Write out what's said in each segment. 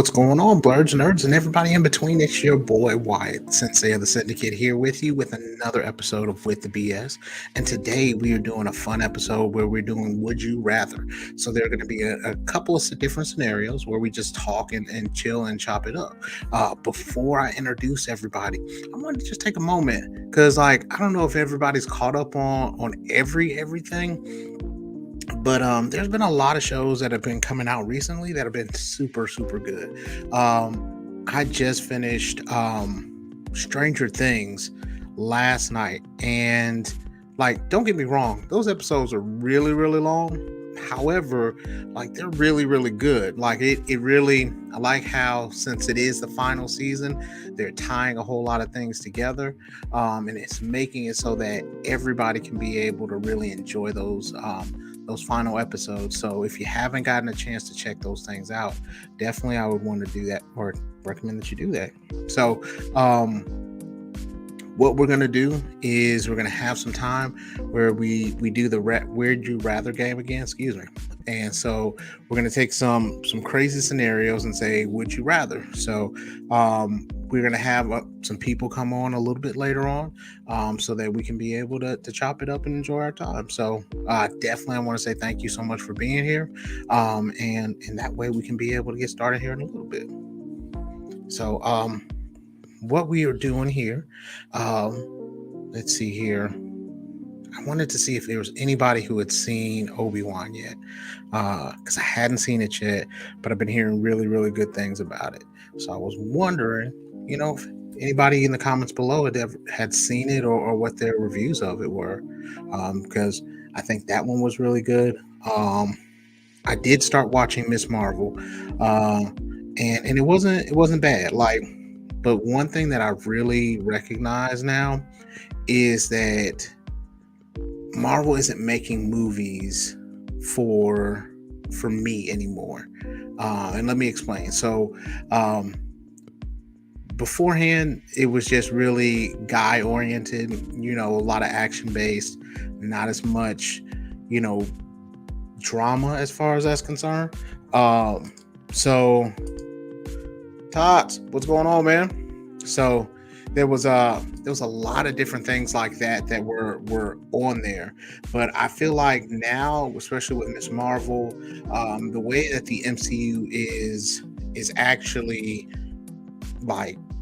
What's going on, blurs, nerds, and everybody in between? It's your boy Wyatt, Sensei of the Syndicate, here with you with another episode of With the BS. And today we are doing a fun episode where we're doing Would You Rather. So there are going to be a couple of different scenarios where we just talk and chill and chop it up. Before I introduce everybody, I wanted to just take a moment because, I don't know if everybody's caught up on everything. But there's been a lot of shows that have been coming out recently that have been super, super good. I just finished Stranger Things last night, and don't get me wrong, those episodes are really, really long. However, they're really, really good. It really, I like how, since it is the final season, they're tying a whole lot of things together, and it's making it so that everybody can be able to really enjoy those final episodes. So if you haven't gotten a chance to check those things out, definitely I would want to do that, or recommend that you do that. So what we're going to do is we're going to have some time where we do the Where'd You Rather game again, excuse me. And so we're going to take some crazy scenarios and say, would you rather? So we're going to have some people come on a little bit later on so that we can be able to chop it up and enjoy our time. So definitely I want to say thank you so much for being here. And that way we can be able to get started here in a little bit. So what we are doing here, let's see here. I wanted to see if there was anybody who had seen Obi-Wan yet, because I hadn't seen it yet, but I've been hearing really, really good things about it. So I was wondering, if anybody in the comments below had seen it or what their reviews of it were, because I think that one was really good. I did start watching Miss Marvel, and it wasn't bad. But one thing that I really recognize now is that Marvel isn't making movies for me anymore. And let me explain. So beforehand, it was just really guy oriented, a lot of action based, not as much, drama as far as that's concerned. So Tots, what's going on, man? So there was a lot of different things like that were on there, but I feel like now, especially with Miss Marvel, the way that the MCU is actually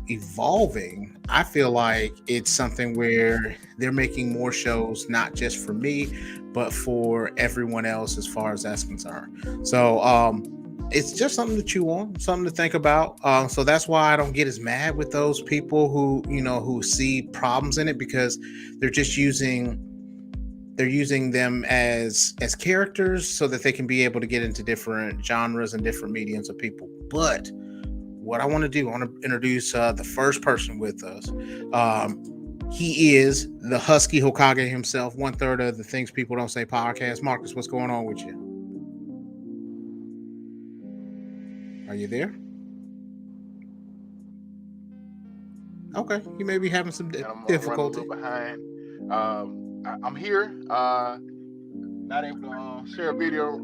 evolving, I feel like it's something where they're making more shows, not just for me, but for everyone else as far as that's concerned. So it's just something to chew on, something to think about. So that's why I don't get as mad with those people who see problems in it, because they're just using them as characters so that they can be able to get into different genres and different mediums of people. But what I want to do, I want to introduce the first person with us. He is the Husky Hokage himself, 1/3 of the Things People Don't Say podcast. Marcus, what's going on with you? Are you there? Okay, you may be having some difficulty. I'm behind. I'm here. Not able to share a video.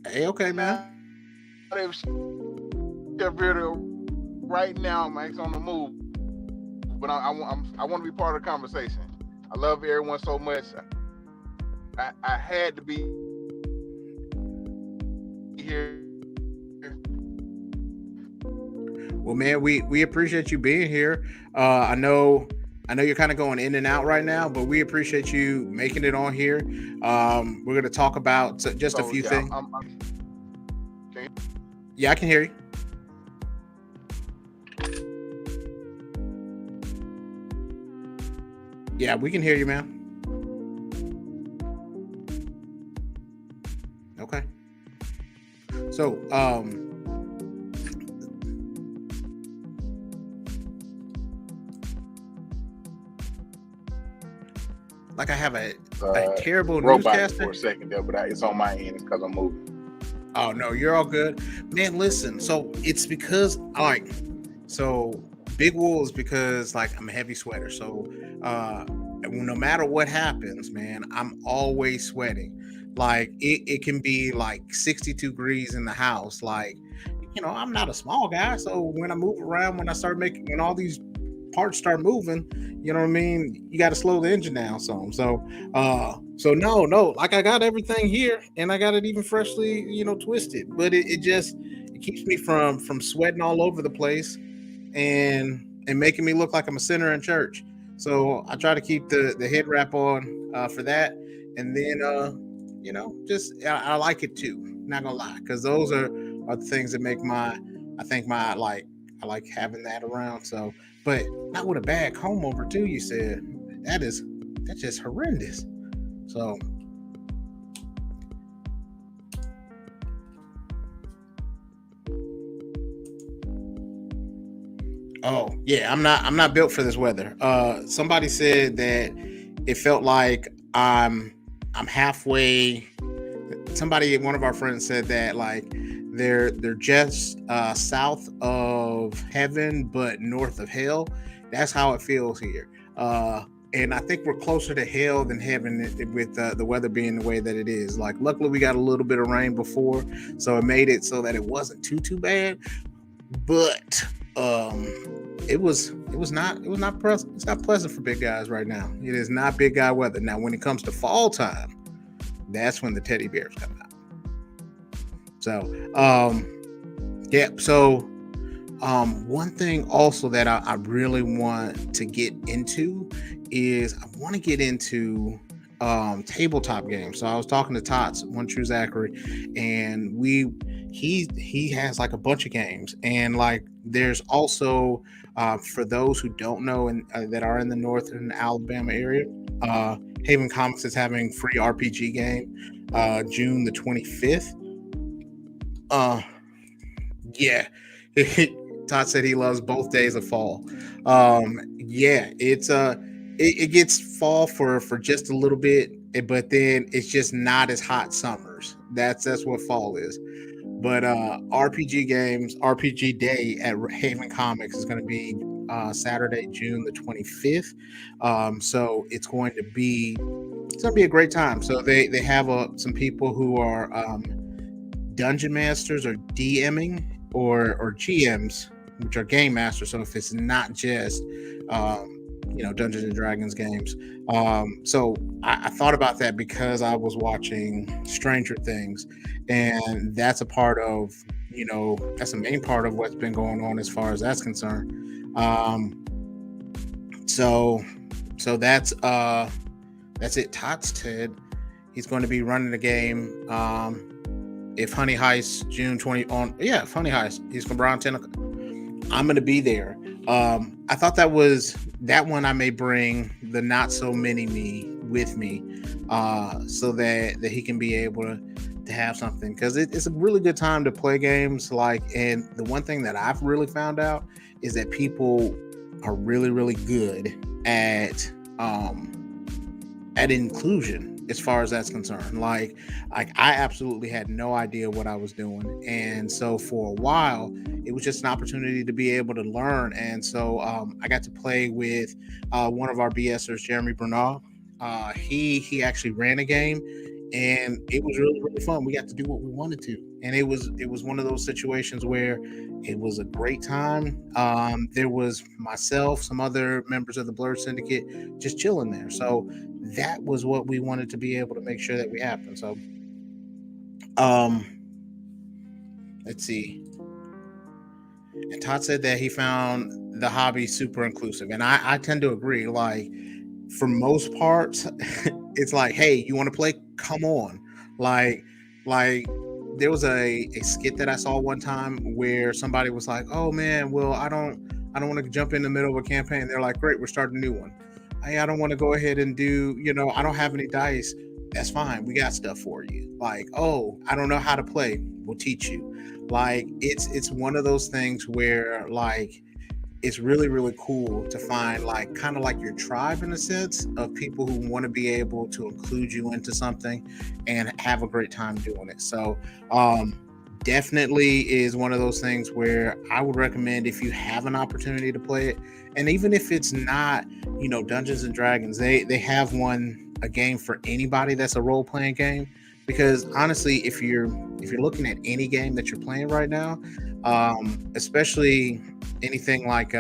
Hey, okay, man. Not able to share a video right now. I'm actually on the move, but I want to be part of the conversation. I love everyone so much. I had to be here. Well, man, we appreciate you being here. I know you're kind of going in and out right now, but we appreciate you making it on here. We're going to talk about just a few things. Okay. Yeah, I can hear you. Yeah, we can hear you, man. Okay. So, I have a terrible newscaster for a second there, but it's on my end. It's because I'm moving. Oh no, you're all good, man. Listen, so it's because so big wool is because I'm a heavy sweater. So no matter what happens, man, I'm always sweating. Like it can be like 62 degrees in the house. Like, I'm not a small guy. So when I move around, when all these parts start moving, you know what I mean? You got to slow the engine down some. So no, like I got everything here and I got it even freshly, twisted, but it keeps me from sweating all over the place and making me look like I'm a sinner in church. So I try to keep the head wrap on for that, and then just I like it too. Not gonna lie, because those are the things that make my I think my like I like having that around. So, but not with a bad comb over too. You said that is that's just horrendous. So oh yeah, I'm not built for this weather. Somebody said that it felt like I'm halfway. Somebody, one of our friends said that like they're just south of heaven but north of hell. That's how it feels here. And I think we're closer to hell than heaven with the weather being the way that it is. Like, luckily we got a little bit of rain before, so it made it so that it wasn't too bad. But um, it's not pleasant for big guys right now. It is not big guy weather. Now, when it comes to fall time, that's when the teddy bears come out. So yeah. So one thing also that I really want to get into is I want to get into tabletop games. So I was talking to Tots, One True Zachary, and he has like a bunch of games, and like there's also for those who don't know and that are in the northern Alabama area, uh, Haven Comics is having free RPG game June the 25th. Uh, yeah. Todd said he loves both days of fall. Yeah, it gets fall for just a little bit, but then it's just not as hot summers. That's what fall is. But RPG games, RPG Day at Haven Comics is going to be Saturday, June the 25th. So it's going to be a great time. So they have some people who are dungeon masters or DMing or GMs, which are game masters. So if it's not just Dungeons and Dragons games. So I thought about that because I was watching Stranger Things, and that's a part of that's a main part of what's been going on as far as that's concerned. So so that's it. Tots Ted. He's going to be running the game. If Honey Heist June 20 on if Honey Heist, he's from Brown 10. I'm gonna be there. I thought that one I may bring the not so many me with me, so that he can be able to have something, because it's a really good time to play games. Like, and the one thing that I've really found out is that people are really really good at inclusion as far as that's concerned. Like I absolutely had no idea what I was doing, and so for a while it was just an opportunity to be able to learn. And so I got to play with one of our BSers, Jeremy Bernal. He actually ran a game, and it was really really fun. We got to do what we wanted to, and it was one of those situations where it was a great time. There was myself, some other members of the Blur Syndicate, just chilling there. So that was what we wanted to be able to make sure that we happen. So um, let's see. And Todd said that he found the hobby super inclusive, and I tend to agree. Like, for most parts, it's like, hey, you want to play? Come on. Like, like there was a skit that I saw one time where somebody was like, oh man, well, I don't want to jump in the middle of a campaign. They're like, great, we're starting a new one. Hey, I don't want to go ahead and do, I don't have any dice. That's fine. We got stuff for you. Like, oh, I don't know how to play. We'll teach you. Like, it's one of those things where like it's really really cool to find like kind of like your tribe in a sense of people who want to be able to include you into something and have a great time doing it. So definitely is one of those things where I would recommend, if you have an opportunity to play it. And even if it's not Dungeons and Dragons, they have one, a game for anybody that's a role-playing game. because honestly, if you're looking at any game that you're playing right now, especially anything like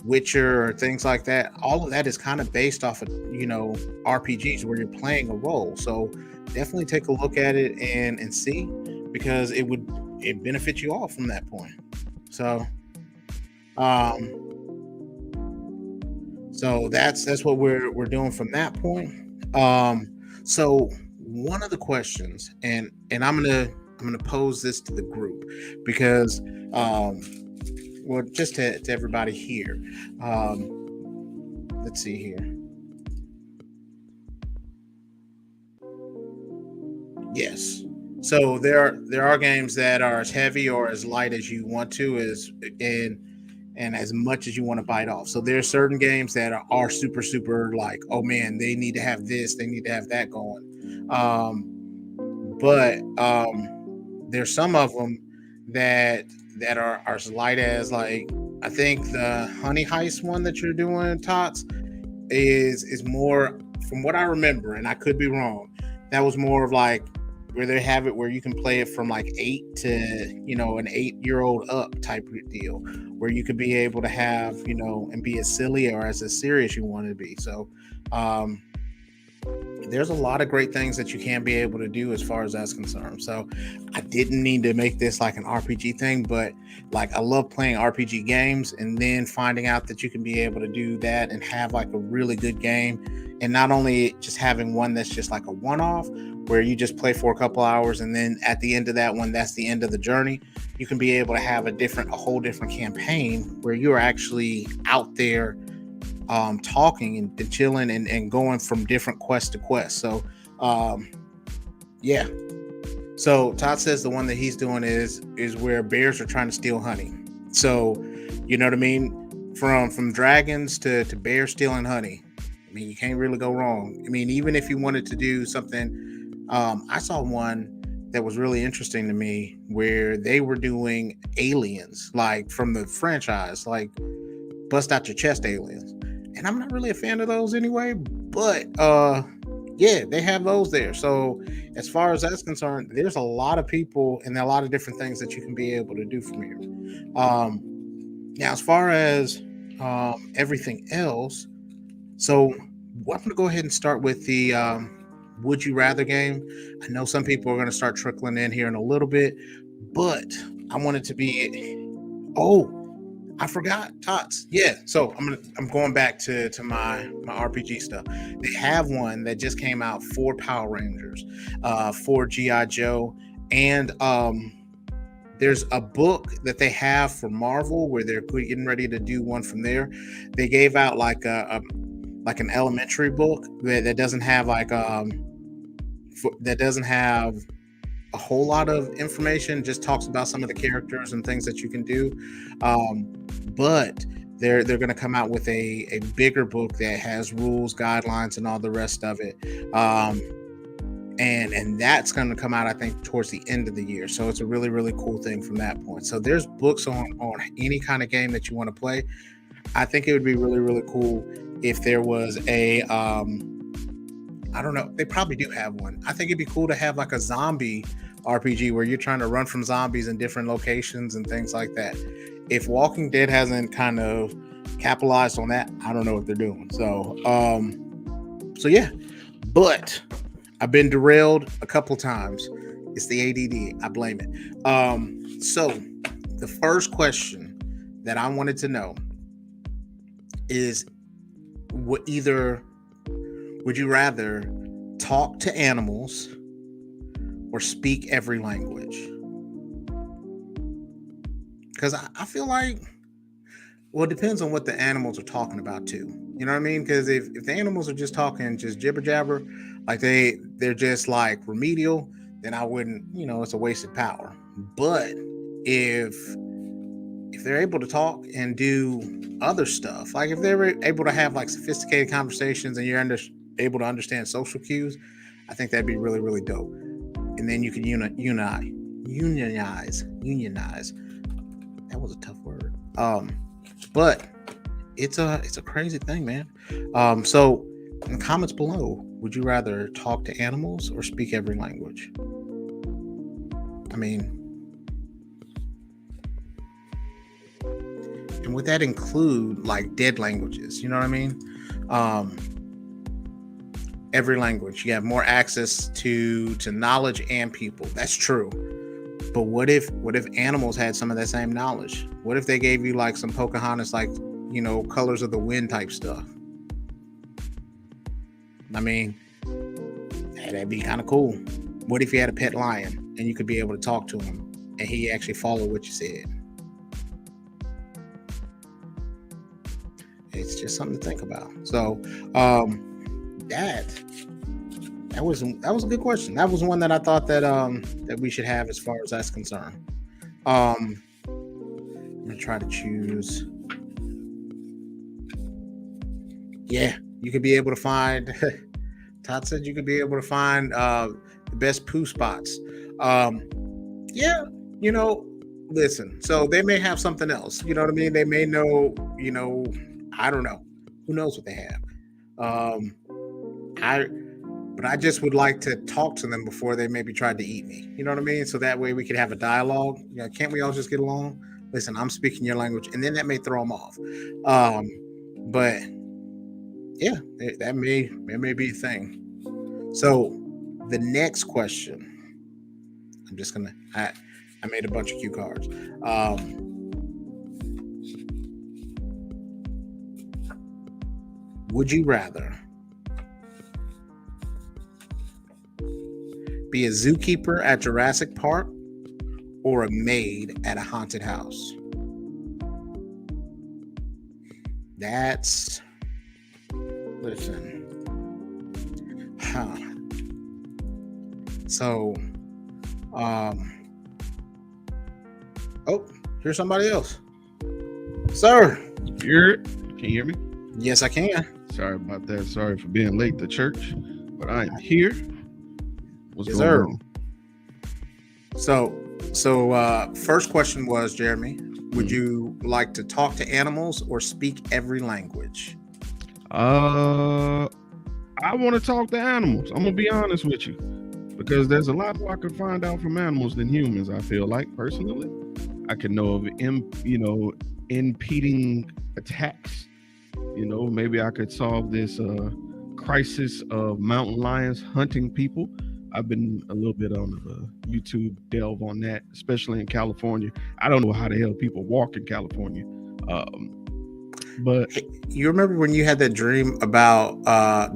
Witcher or things like that, all of that is kind of based off of RPGs where you're playing a role. So definitely take a look at it and see, because it benefits you all from that point. So um so that's what we're doing from that point. Um, so one of the questions, and I'm gonna pose this to the group, because well, just to everybody here. Let's see here. Yes. So there are games that are as heavy or as light as you want to, and as much as you want to bite off. So there are certain games that are super super like, oh man, they need to have this, they need to have that going. But there's some of them that are as light as, like, I think the Honey Heist one that you're doing, Tots, is more, from what I remember, and I could be wrong. That was more of like where they have it where you can play it from like 8 to an 8-year old up type of deal, where you could be able to have and be as silly or as serious you want to be. So um, there's a lot of great things that you can be able to do as far as that's concerned. So I didn't need to make this like an RPG thing, but like I love playing RPG games and then finding out that you can be able to do that and have like a really good game, and not only just having one that's just like a one-off where you just play for a couple hours and then at the end of that one, that's the end of the journey. You can be able to have a whole different campaign where you're actually out there talking and chilling and going from different quest to quest. So um, yeah. So Todd says the one that he's doing is where bears are trying to steal honey. So you know what I mean? From dragons to bears stealing honey. I mean, you can't really go wrong. I mean, even if you wanted to do something, I saw one that was really interesting to me where they were doing aliens, like from the franchise, like bust out your chest aliens. And I'm not really a fan of those anyway, but yeah, they have those there. So as far as that's concerned, there's a lot of people and a lot of different things that you can be able to do from here. Now, as far as everything else, so I'm going to go ahead and start with the would you rather game. I know some people are going to start trickling in here in a little bit, but I want it to be. Oh, I forgot Tots. Yeah, so I'm going back to my RPG stuff. They have one that just came out for Power Rangers, for GI Joe, and there's a book that they have for Marvel where they're getting ready to do one from there. They gave out like a like an elementary book that doesn't have like that doesn't have a whole lot of information, just talks about some of the characters and things that you can do. Um, but they're going to come out with a bigger book that has rules, guidelines, and all the rest of it. Um, and that's going to come out, I think, towards the end of the year. So it's a really really cool thing from that point. So there's books on any kind of game that you want to play. I think it would be really really cool if there was a I don't know. They probably do have one. I think it'd be cool to have like a zombie RPG where you're trying to run from zombies in different locations and things like that. If Walking Dead hasn't kind of capitalized on that, I don't know what they're doing. So yeah. But I've been derailed a couple times. It's the ADD. I blame it. So the first question that I wanted to know is, what either would you rather talk to animals or speak every language? Because I feel like, well, it depends on what the animals are talking about too. You know what I mean? Because if the animals are just talking just jibber jabber, like they're just like remedial, then I wouldn't. It's a wasted power. But if they're able to talk and do other stuff, like if they're able to have like sophisticated conversations and you're able to understand social cues, I think that'd be really really dope. And then you can unionize. That was a tough word. But it's a crazy thing, man. So in the comments below, Would you rather talk to animals or speak every language? I mean, and would that include like dead languages? You know what I mean? Um, every language, you have more access to knowledge and people. That's true. But what if animals had some of that same knowledge? What if they gave you like some Pocahontas, like colors of the wind type stuff? I mean, that'd be kind of cool. What if you had a pet lion and you could be able to talk to him and he actually followed what you said? It's just something to think about. So that was a good question. That was one that I thought that we should have as far as that's concerned. I'm gonna try to choose. Yeah, you could be able to find. Todd said you could be able to find the best poo spots. Yeah, listen. So they may have something else. You know what I mean? They may know. I don't know. Who knows what they have? I but I just would like to talk to them before they maybe tried to eat me. You know what I mean? So that way we could have a dialogue. Can't we all just get along? Listen, I'm speaking your language, and then that may throw them off. But yeah, that may be a thing. So the next question, I made a bunch of cue cards. Would you rather be a zookeeper at Jurassic Park or a maid at a haunted house? Listen. Huh. So, oh, here's somebody else. Sir. Can you hear me? Yes, I can. Sorry about that. Sorry for being late to church, but I am here. What's Yes, going sir. on? So, first question was, Jeremy, would you like to talk to animals or speak every language? I want to talk to animals. I'm gonna be honest with you, because there's a lot more I can find out from animals than humans. I feel like personally, I can know of impeding attacks. Maybe I could solve this crisis of mountain lions hunting people. I've been a little bit on the YouTube delve on that, especially in California. I don't know how the hell people walk in California. But You remember when you had that dream about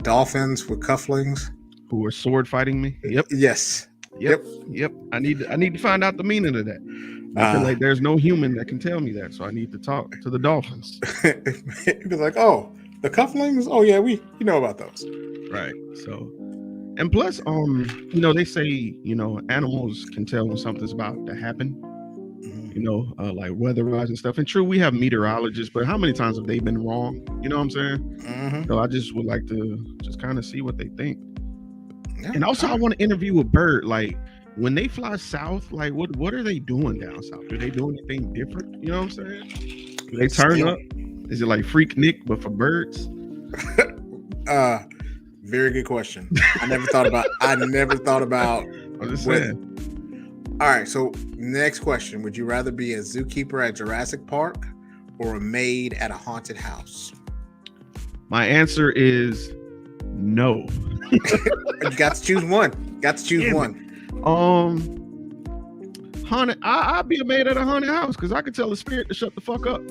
dolphins with cufflinks? Who were sword fighting me? Yep. Yes. Yep. I need to find out the meaning of that. I feel like there's no human that can tell me that, so I need to talk to the dolphins. It'd be like, oh, the cufflinks? Oh yeah, you know about those. Right. So, and plus, they say, animals can tell when something's about to happen. Like weather-wise and stuff. And true, we have meteorologists, but how many times have they been wrong? You know what I'm saying? Mm-hmm. So I just would like to just kind of see what they think. Yeah, and also, I want to interview a bird. Like, when they fly south, like what are they doing down south? Do they do anything different? You know what I'm saying? Do they turn up? Is it like Freak Nick, but for birds? Very good question. I never thought about. I'm just saying. All right, so next question. Would you rather be a zookeeper at Jurassic Park or a maid at a haunted house? My answer is no. You got to choose one. Haunted. I'll be a maid at a haunted house because I can tell a spirit to shut the fuck up.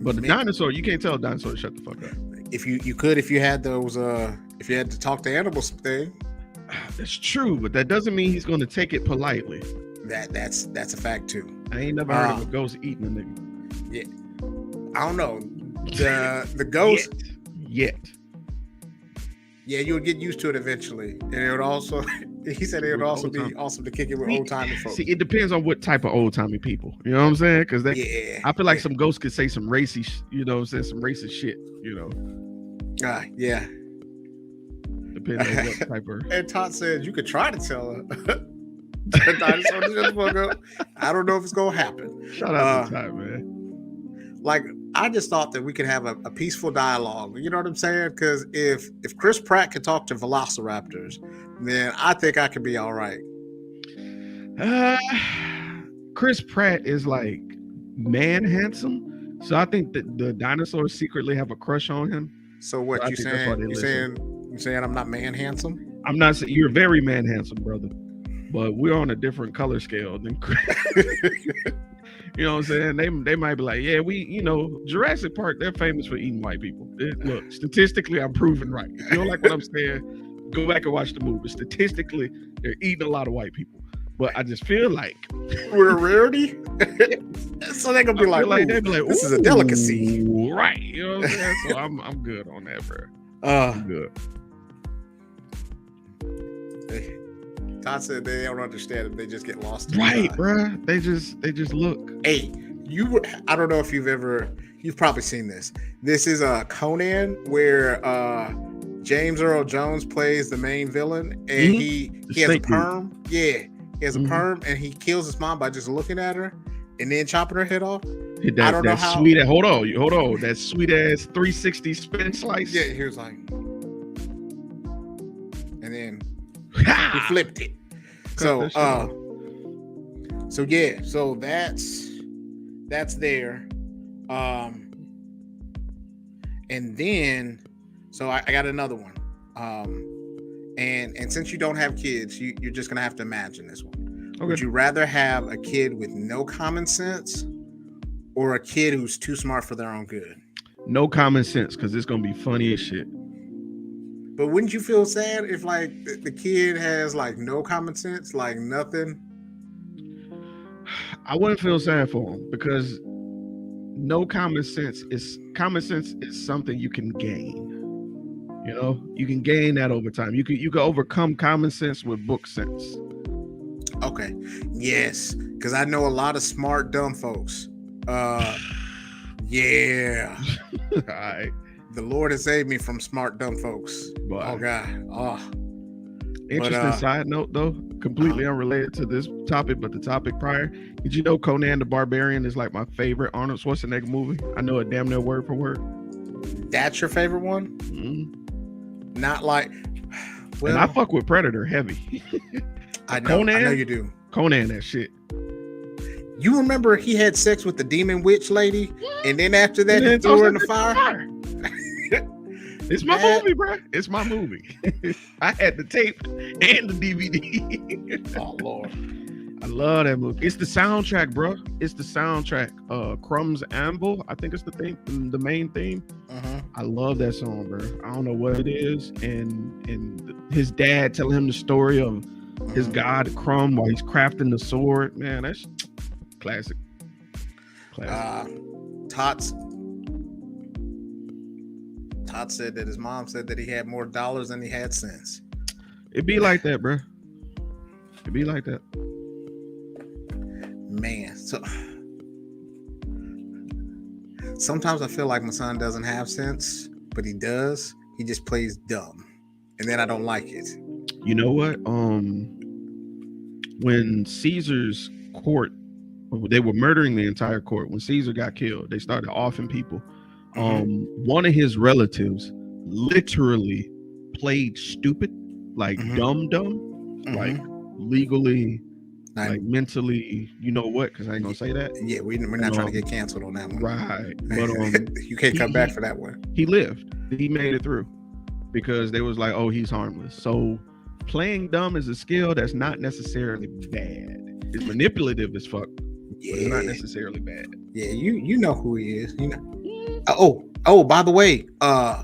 But the dinosaur, you can't tell a dinosaur to shut the fuck up. If you had those, if you had to talk to animals thing. That's true, but that doesn't mean he's going to take it politely. That's a fact too. I ain't never heard of a ghost eating a nigga. Yeah, I don't know. The ghost yet. Yeah, you would get used to it eventually, and it would also. He said it would also be awesome to kick it with old timey folks. See, it depends on what type of old timey people. You know what I'm saying? Because I feel like some ghosts could say some racy, some racist shit. Yeah. Depending on what type of. And Todd said you could try to tell a dinosaur to shut the fuck up. I don't know if it's gonna happen. Shout out to Todd, man. Like I just thought that we could have a peaceful dialogue. You know what I'm saying? Because if Chris Pratt could talk to velociraptors, then I think I could be all right. Uh, Chris Pratt is like man handsome, so I think that the dinosaurs secretly have a crush on him. So So what I you think that's why saying? they You listen. saying I'm not man handsome? I'm not saying you're very man handsome, brother, but we're on a different color scale than Chris. You know what I'm saying? They might be like, yeah, Jurassic Park, they're famous for eating white people. Look, statistically, I'm proven right. If you don't like what I'm saying, go back and watch the movie. Statistically, they're eating a lot of white people. But I just feel like We're a rarity. So they're gonna be like, they'd be like, this is a delicacy. right? You know what I'm saying? So I'm good on that, bro. Uh, I'm good. Todd said they don't understand it. They just get lost. Right, bro. They just look. Hey, I don't know if you've probably seen this. This is a Conan where James Earl Jones plays the main villain, and he has a perm. Dude. Yeah, he has a perm, and he kills his mom by just looking at her and then chopping her head off. I don't know how. Sweet. Hold on. That sweet ass 360 spin slice. Yeah, he was like, and then he flipped it. So that's there. And then so I got another one. And since you don't have kids, you're just gonna have to imagine this one. Okay. Would you rather have a kid with no common sense or a kid who's too smart for their own good? No common sense, because it's gonna be funny as shit. But wouldn't you feel sad if like the kid has like no common sense, like nothing? I wouldn't feel sad for him, because common sense is something you can gain. You know, you can gain that over time. You can overcome common sense with book sense. Okay. Yes, because I know a lot of smart dumb folks. Yeah. All right. The Lord has saved me from smart dumb folks. Boy. Oh God. Oh. Interesting side note though, completely unrelated to this topic, but the topic prior. Did you know Conan the Barbarian is like my favorite Arnold Schwarzenegger movie? I know it damn near word for word. That's your favorite one? Mm-hmm. Not like. Well, and I fuck with Predator heavy. I know you do. Conan, that shit. You remember he had sex with the demon witch lady, and then after that he threw her in the fire? It's my movie, bro. It's my movie. I had the tape and the DVD. Oh Lord, I love that movie. It's the soundtrack, bro. It's the soundtrack. Crumb's Amble, I think it's the main theme. Uh-huh. I love that song, bro. I don't know what it is, and his dad telling him the story of his god Crumb while he's crafting the sword. Man, that's classic. Todd said that his mom said that he had more dollars than he had cents. It be like that, bro. It be like that. Man, so sometimes I feel like my son doesn't have sense, but he does. He just plays dumb, and then I don't like it. You know what? When Caesar's court, they were murdering the entire court. When Caesar got killed, they started offing people. One of his relatives literally played stupid, like dumb, like legally, like mentally, you know what? Because I ain't gonna say that. Yeah, we're not trying to get canceled on that one, right? But you can't come back for that one. He lived. He made it through because they was like, oh, he's harmless. So playing dumb is a skill that's not necessarily bad. It's manipulative as fuck. Yeah, but it's not necessarily bad. Yeah, you know who he is. You know. Oh, by the way,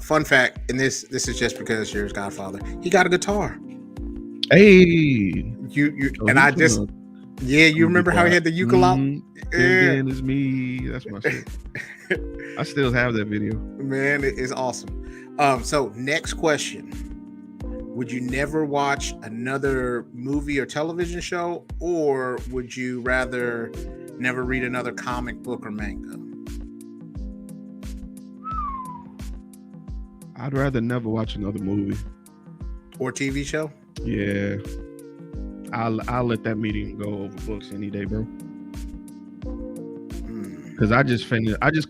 fun fact, and this is just because you're his godfather. He got a guitar. Hey, you remember how he had the ukulele? Yeah, is me. That's my shit. I still have that video. Man, it is awesome. So next question: would you never watch another movie or television show, or would you rather never read another comic book or manga? I'd rather never watch another movie or TV show. Yeah, I'll let that medium go over books any day, bro. because I just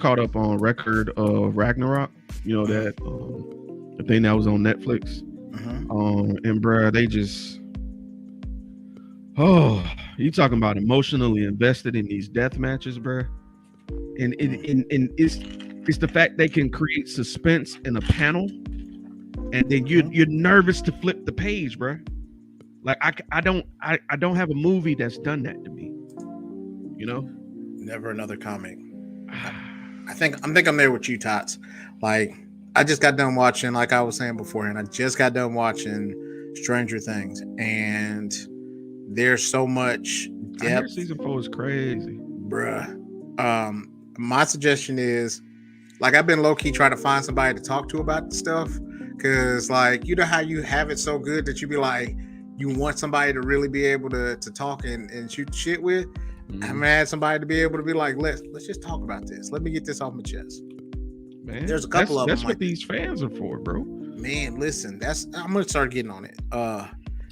caught up on Record of Ragnarok. You know that the thing that was on Netflix. And bruh, they just you talking about emotionally invested in these death matches, bruh. And it's the fact they can create suspense in a panel, and then you're nervous to flip the page, bruh. Like I don't have a movie that's done that to me. You know? Never another comic. I think I'm there with you, Tots. Like, I just got done watching, like I was saying beforehand, I just got done watching Stranger Things, and there's so much I hear depth. season 4 is crazy. Bruh. My suggestion is, like, I've been low-key trying to find somebody to talk to about the stuff, because, like, you know how you have it so good that you be like, you want somebody to really be able to talk and shoot shit with. I'm had somebody to be able to be like, let's just talk about this. Let me get this off my chest. Man, there's a couple of them. That's what these fans are for, bro. Man, listen, I'm gonna start getting on it.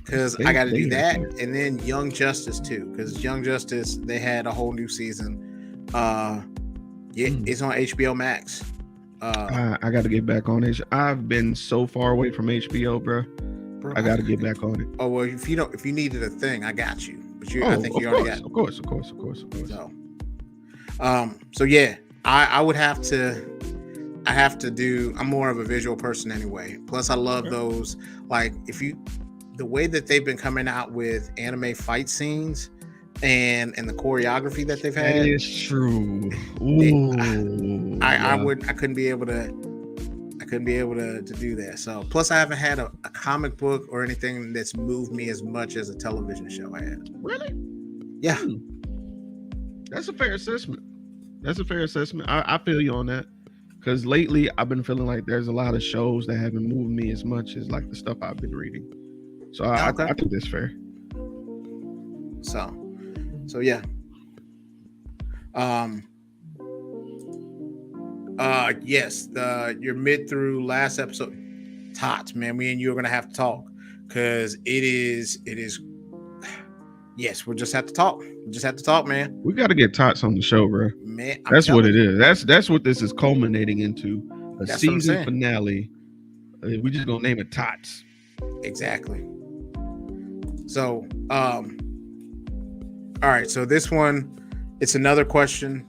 Because I got to do that, and then Young Justice too. Because Young Justice, they had a whole new season. It's on HBO Max. I got to get back on it. I've been so far away from HBO, bro. I got to get back on it. Oh well, if you needed a thing, I got you. But I think you already got it. Of course. So yeah, I would have to. I have to do. I'm more of a visual person anyway. Plus, I love those. Like the way that they've been coming out with anime fight scenes and the choreography that they've had. That is true. I couldn't be able to do that. So plus I haven't had a comic book or anything that's moved me as much as a television show had. Really? Yeah. That's a fair assessment. I feel you on that. Because lately I've been feeling like there's a lot of shows that haven't moved me as much as like the stuff I've been reading. So I think that's fair. So yeah. Yes, you're mid through last episode. Tots, man, me and you are gonna have to talk because it is. Yes, we'll just have to talk. Man. We got to get Tots on the show, bro. Man, that's what it is. That's what this is culminating into. That's season finale. We just gonna name it Tots. Exactly. So, all right. So this one, it's another question.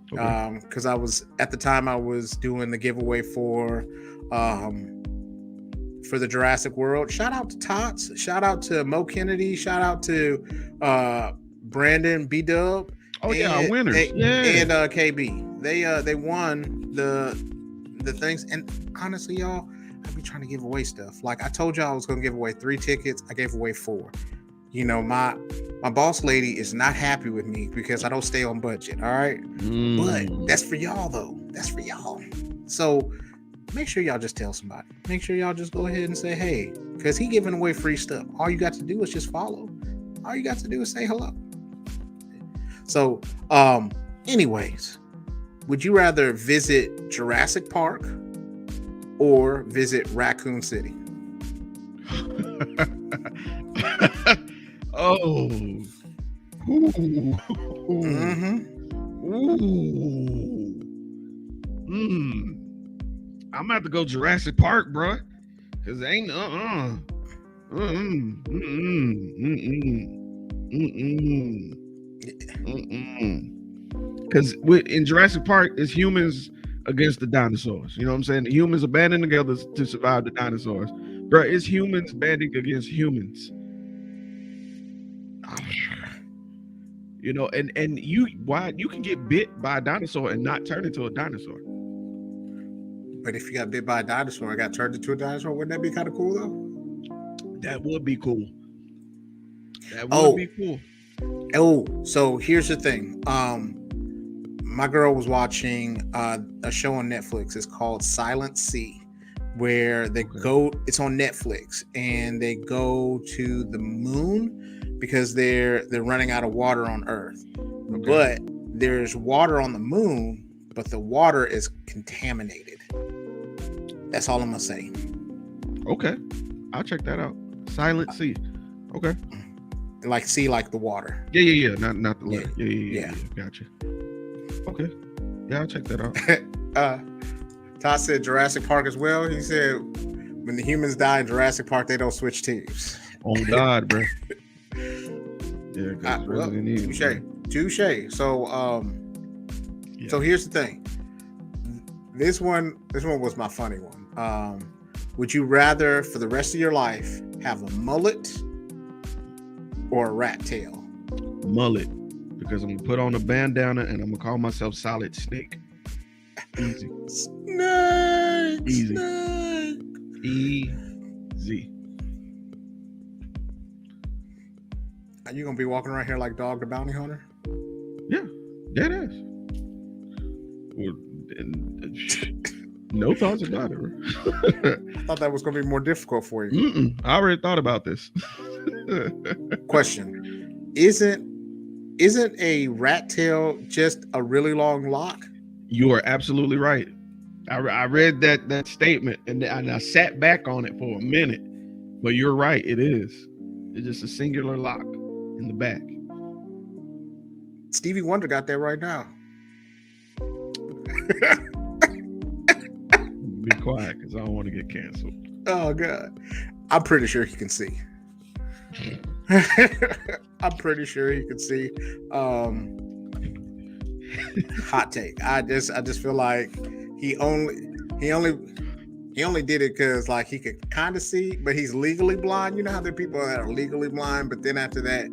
Because I was at the time I was doing the giveaway for the Jurassic World. Shout out to Tots. Shout out to Mo Kennedy. Shout out to Brandon B Dub. Oh yeah, winners. And KB. They won the things. And honestly, y'all, I be trying to give away stuff. Like I told y'all I was gonna give away 3 tickets. I gave away 4. You know, my boss lady is not happy with me because I don't stay on budget. All right. But that's for y'all though. That's for y'all. So make sure y'all just tell somebody. Make sure y'all just go ahead and say, hey, because he giving away free stuff. All you got to do is just follow. All you got to do is say hello. So, anyways, would you rather visit Jurassic Park or visit Raccoon City? Oh. Ooh. I'm gonna have to go Jurassic Park, bro. Cause ain't Cause in Jurassic Park, it's humans against the dinosaurs. You know what I'm saying? The humans are banding together to survive the dinosaurs. Bro, it's humans banding against humans. You know, and you can get bit by a dinosaur and not turn into a dinosaur. But if you got bit by a dinosaur and got turned into a dinosaur, wouldn't that be kind of cool though? That would be cool. Be cool. Oh, so here's the thing. My girl was watching a show on Netflix. It's called Silent Sea, where they go. It's on Netflix, and they go to the moon because they're running out of water on Earth. Okay. But there's water on the moon, but the water is contaminated. That's all I'm gonna say. Okay, I'll check that out. Silent Sea. Okay. Like sea, like the water. Yeah. Not the letter. Yeah. Gotcha. Okay. Yeah, I'll check that out. Todd said Jurassic Park as well. He said when the humans die in Jurassic Park, they don't switch teams. On God, bro. Yeah, because Resident Evil. Touche. So, so here's the thing. This one was my funny one. Would you rather, for the rest of your life, have a mullet or a rat tail? Mullet, because I'm gonna put on a bandana and I'm gonna call myself Solid Snake. Easy. Snake. Easy. Snake. Easy. Are you gonna be walking around here like Dog the Bounty Hunter? Yeah, that is. Well, no thoughts about it. I thought that was gonna be more difficult for you. I already thought about this. Question: Isn't a rat tail just a really long lock? You are absolutely right. I read that statement and I sat back on it for a minute, but you're right. It is. It's just a singular lock in the back. Stevie Wonder got that right now. Be quiet, because I don't want to get canceled. Oh God, I'm pretty sure he can see. I'm pretty sure he can see. Hot take. I just feel like he only did it because like he could kind of see, but he's legally blind. You know how there are people that are legally blind, but then after that,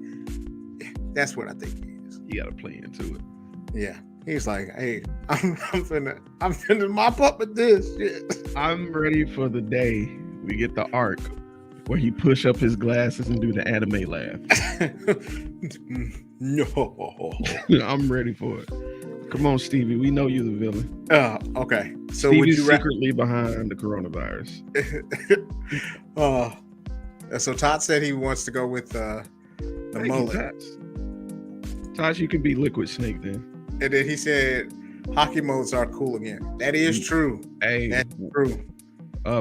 that's what I think he is. You got to play into it. Yeah. He's like, hey, I'm finna mop up with this shit. I'm ready for the day we get the arc where he push up his glasses and do the anime laugh. No. I'm ready for it. Come on, Stevie. We know you're the villain. Okay. So Stevie's secretly behind the coronavirus. So Todd said he wants to go with the mullet. Todd, you can be Liquid Snake then. And then he said hockey modes are cool again. That is true. Hey, that's true.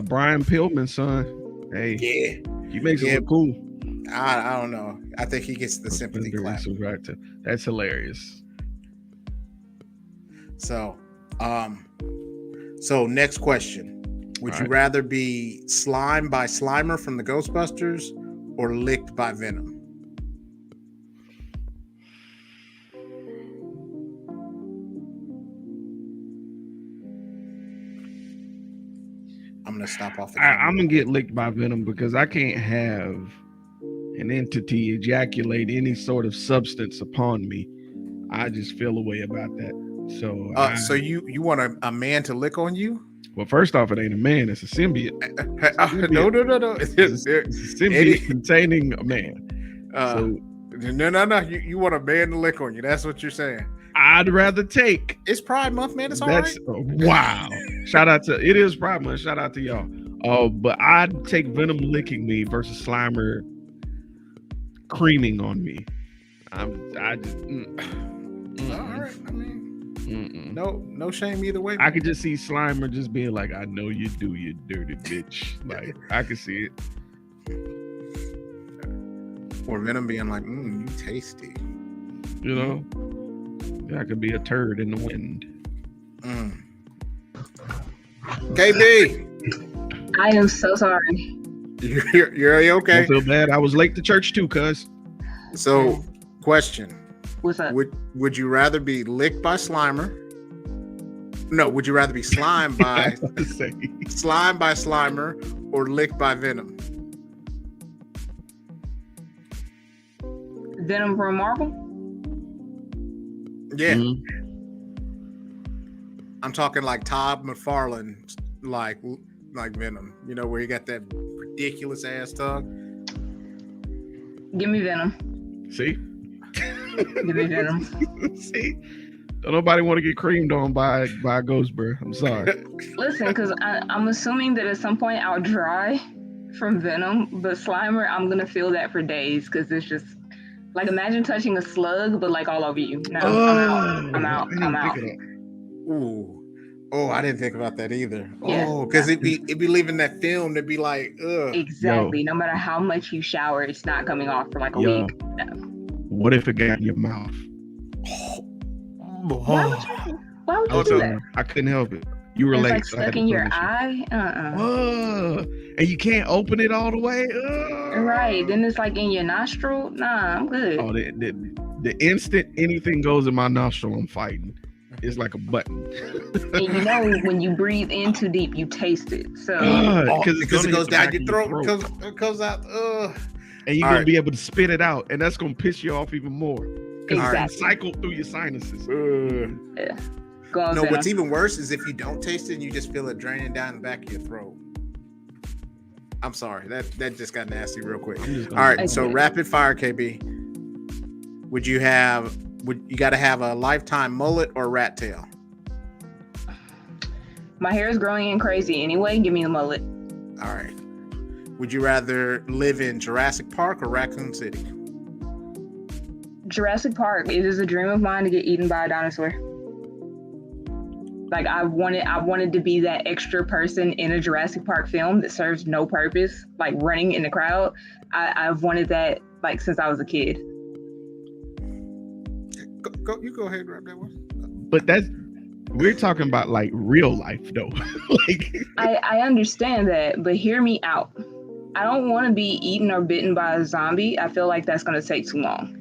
Brian Pillman's son. Hey, yeah, he makes it look cool. I don't know. I think he gets the sympathy clap. That's hilarious. So, next question: Would you rather be slimed by Slimer from the Ghostbusters or licked by Venom? I'm gonna stop off. I'm gonna get licked by Venom because I can't have an entity ejaculate any sort of substance upon me. I just feel a way about that. So, so you want a man to lick on you? Well, first off, it ain't a man; it's a symbiote. No. It's a symbiote containing a man. No. You want a man to lick on you? That's what you're saying. I'd rather take. It's Pride Month, man. It's all right. Wow. It is Pride Month. Shout out to y'all. But I'd take Venom licking me versus Slimer creaming on me. All right. I mean, no shame either way. I could just see Slimer just being like, "I know you do, you dirty bitch." Like I could see it. Or Venom being like, "You tasty." You know. I could be a turd in the wind. KB, I am so sorry. You're okay. I feel bad. I was late to church too, cuz. So, question: What's up? Would you rather be licked by Slimer? No, would you rather be slimed by Slimer or licked by Venom? Venom from Marvel? Yeah. I'm talking like Todd McFarlane, like Venom. You know, where he got that ridiculous ass tongue. Give me Venom. See? Give me Venom. See? Don't nobody want to get creamed on by a ghost, bro. I'm sorry. Listen, because I'm assuming that at some point I'll dry from Venom, but Slimer, I'm going to feel that for days because it's just... Like, imagine touching a slug, but like all over you. No, I'm out. Ooh. Oh, I didn't think about that either. Yeah. Oh, because it'd be leaving that film to be like, ugh. Exactly. No matter how much you shower, it's not coming off for like a week. No. What if it got in your mouth? Why would I you was do that? I couldn't help it. You were It's late, like so I had stuck to in your punish you. eye. Whoa. And you can't open it all the way. Right. Then it's like in your nostril. Nah, I'm good. Oh, the instant anything goes in my nostril, I'm fighting. It's like a button. And you know when you breathe in too deep, you taste it. So because it goes down your throat. It comes out. And you're gonna be able to spit it out, and that's gonna piss you off even more. Exactly. It's cycled through your sinuses. Yeah. Go on, No, Venom. what's even worse is if you don't taste it and you just feel it draining down the back of your throat. I'm sorry, that just got nasty real quick. All right, so rapid fire, KB. Would you got to have a lifetime mullet or rat tail? My hair is growing in crazy anyway. Give me a mullet. All right. Would you rather live in Jurassic Park or Raccoon City? Jurassic Park. It is a dream of mine to get eaten by a dinosaur. Like I wanted to be that extra person in a Jurassic Park film that serves no purpose, like running in the crowd. I've wanted that like since I was a kid. You go ahead and grab that one. But we're talking about like real life though. Like I understand that, but hear me out. I don't want to be eaten or bitten by a zombie. I feel like that's going to take too long.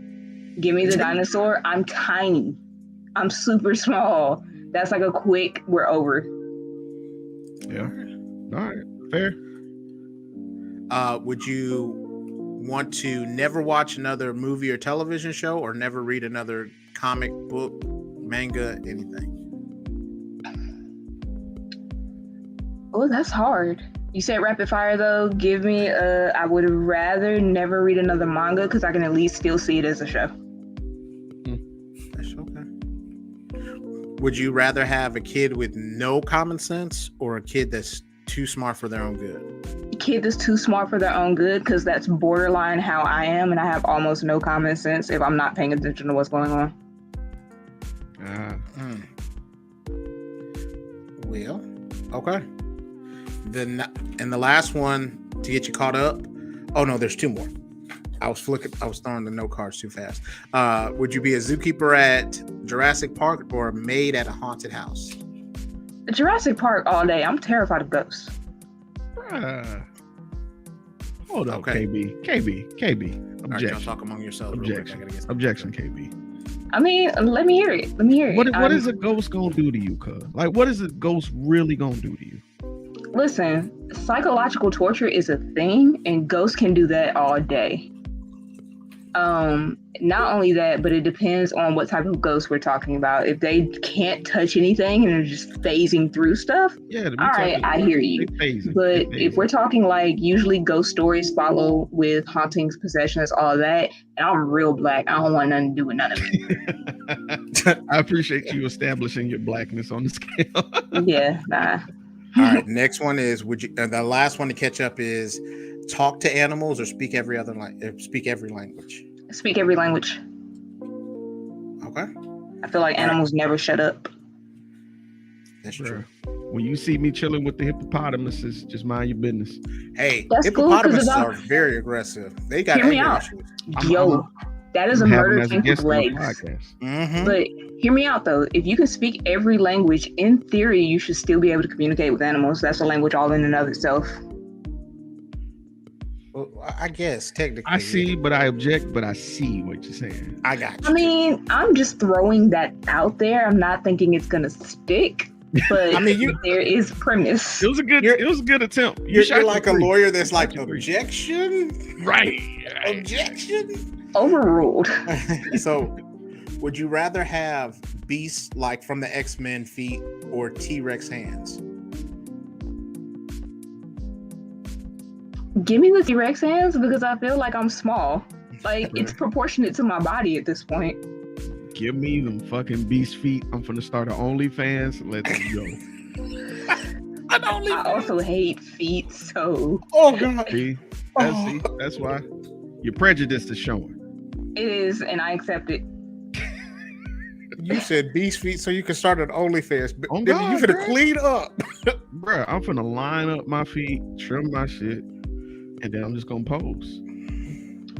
Give me the dinosaur. I'm tiny. I'm super small. That's like a quick, we're over. Yeah. All right. Fair. Would you want to never watch another movie or television show or never read another comic book, manga, anything? Oh, that's hard. You said rapid fire though. Give me I would rather never read another manga because I can at least still see it as a show. That's okay. Would you rather have a kid with no common sense or a kid that's too smart for their own good? A kid that's too smart for their own good, because that's borderline how I am, and I have almost no common sense if I'm not paying attention to what's going on. Well, okay. And the last one to get you caught up. Oh no, there's two more. I was throwing the note cards too fast. Would you be a zookeeper at Jurassic Park or a maid at a haunted house? Jurassic Park all day. I'm terrified of ghosts. Hold up, okay. KB. All right, y'all talk among yourselves. Objection, KB. I mean, let me hear it. What is a ghost gonna do to you, cuz? Like, what is a ghost really gonna do to you? Listen, psychological torture is a thing, and ghosts can do that all day. Not only that, but it depends on what type of ghost we're talking about. If they can't touch anything and are just phasing through stuff, all right, I hear you. But if we're talking like usually ghost stories follow with hauntings, possessions, all that, and I'm real black, I don't want nothing to do with none of it. I appreciate you establishing your blackness on the scale. Yeah, nah. All right, next one is the last one to catch up is talk to animals or speak every language. Speak every language. Okay. I feel like animals never shut up. That's true. When you see me chilling with the hippopotamuses, just mind your business. Hey, that's hippopotamuses are very aggressive. They got hear me out. Yo, that is a murder thing with legs. Mm-hmm. But hear me out though. If you can speak every language, in theory, you should still be able to communicate with animals. That's a language all in and of itself. Well, I guess technically. I see, but I object, but I see what you're saying. I got you. I mean, I'm just throwing that out there. I'm not thinking it's gonna stick, but I mean, there is premise. It was a good attempt. You're like a lawyer that's like objection, right? Objection, overruled. So, would you rather have beasts like from the X-Men feet or T-Rex hands? Give me the T-Rex hands because I feel like I'm small. Like it's proportionate to my body at this point. Give me them fucking beast feet. I'm finna start an OnlyFans. Let's go. I also hate feet, so. Oh god. See, that's why your prejudice is showing. It is, and I accept it. You said beast feet, so you can start an OnlyFans. Oh, you God, finna clean up, bruh. I'm finna line up my feet, trim my shit, and then I'm just gonna pose.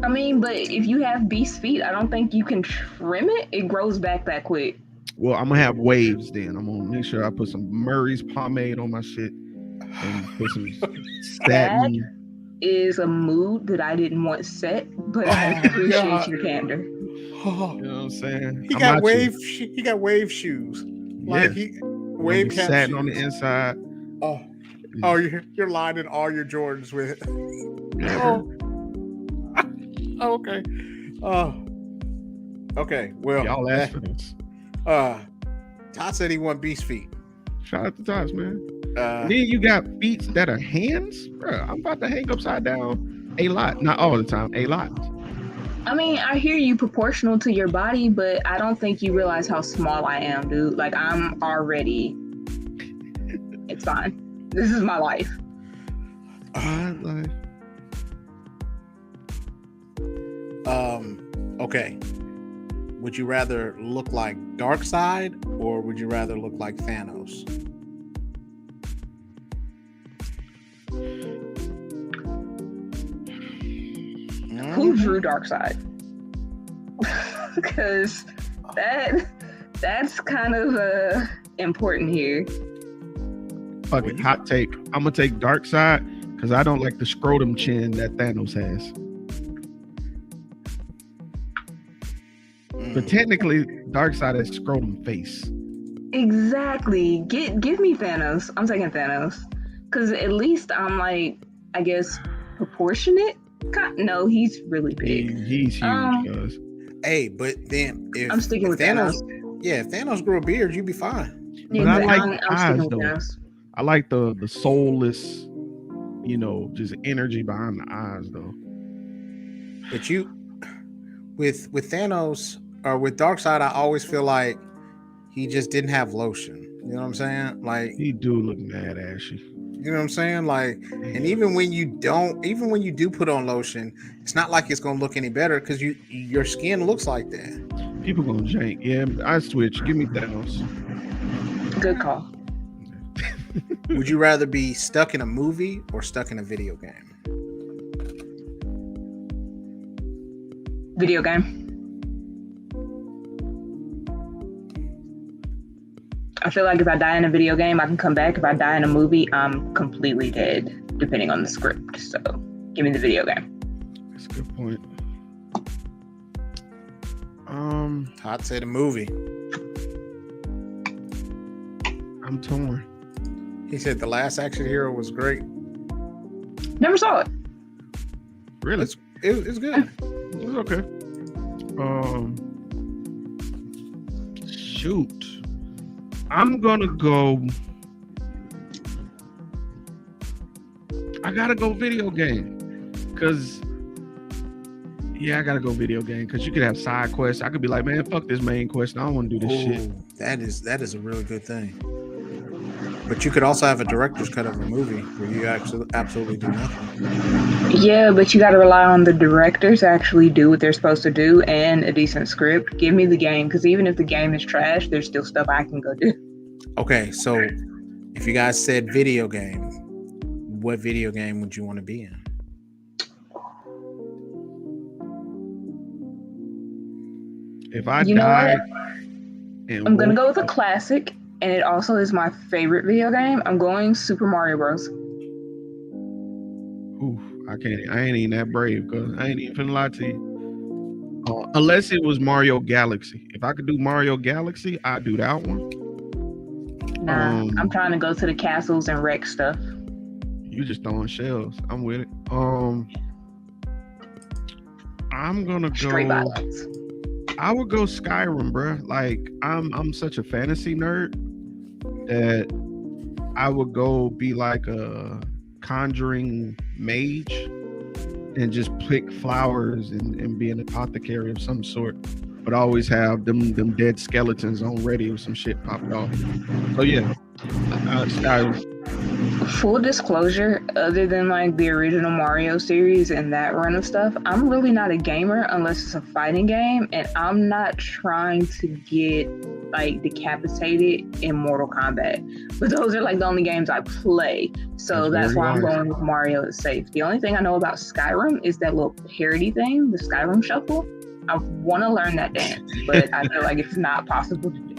I mean, but if you have beast feet, I don't think you can trim it. It grows back that quick. Well, I'm gonna have waves then. I'm gonna make sure I put some Murray's pomade on my shit and put some That satin. is a mood that I didn't want set, but I Oh, appreciate God. your candor. Oh, You know what I'm saying? he I'm got out you. he got wave shoes. Yeah, Like he it's gonna wave be cap satin on the shoes. inside. Oh, oh, you're lining all your Jordans with it. Yeah, Oh, okay. Oh, okay. Well, y'all asked for this. Todd said he want beast feet. Shout out to Tots, man. Uh, Then you got feet that are hands, bro. I'm about to hang upside down a lot, not all the time, a lot. I mean, I hear you proportional to your body, but I don't think you realize how small I am, dude. Like, I'm already. It's fine. This is my life. Like, okay. Would you rather look like Darkseid or would you rather look like Thanos? Who drew Darkseid? Because that's kind of important here. fucking hot take. I'm gonna take Darkseid because I don't like the scrotum chin that Thanos has. But technically, Darkseid has scrotum face. Exactly. Give me Thanos. I'm taking Thanos. Because at least I'm like, I guess, proportionate. No, he's really big. He's huge, guys. Hey, but then if I'm sticking with Thanos. Yeah, if Thanos grew a beard, you'd be fine. But Yeah, I like I'm eyes sticking with though. Thanos. I like the soulless, just energy behind the eyes though. But you, with Thanos or with Darkseid, I always feel like he just didn't have lotion. You know what I'm saying? Like He do look mad ashy. you know what I'm saying? Like, and even when you do put on lotion, it's not like it's gonna look any better because your skin looks like that. People gonna jank. Yeah, I switch. Give me Thanos. Good call. Would you rather be stuck in a movie or stuck in a video game? Video game. I feel like if I die in a video game, I can come back. If I die in a movie, I'm completely dead, depending on the script. So, give me the video game. That's a good point. I'd say the movie. I'm torn. He said the last action hero was great. Never saw it. Really? It's good. It was okay. Shoot. I'm gonna go. I gotta go video game. I gotta go video game because you could have side quests. I could be like, man, fuck this main quest. I don't want to do this shit. That is a really good thing. But you could also have a director's cut of a movie where you absolutely do nothing. Yeah, but you got to rely on the directors to actually do what they're supposed to do and a decent script. Give me the game, because even if the game is trash, there's still stuff I can go do. Okay, so if you guys said video game, what video game would you want to be in? If I You know die, what? I'm gonna go with a classic, and it also is my favorite video game. I'm going Super Mario Bros. Oof, I ain't even that brave, cause I ain't even finna lie to you. Unless it was Mario Galaxy. If I could do Mario Galaxy, I'd do that one. Nah, I'm trying to go to the castles and wreck stuff. You just throwing shells. I'm with it. I'm gonna go. Straight violence. I would go Skyrim, bro. Like I'm such a fantasy nerd that I would go be like a conjuring mage and just pick flowers and be an apothecary of some sort, but always have them dead skeletons on ready if some shit popped off. So yeah, Skyrim. Full disclosure, other than like the original Mario series and that run of stuff, I'm really not a gamer unless it's a fighting game, and I'm not trying to get like decapitated in Mortal Kombat. But those are like the only games I play, so that's why I'm going with Mario. It's safe. The only thing I know about Skyrim is that little parody thing, the Skyrim Shuffle. I want to learn that dance, but I feel like it's not possible to do.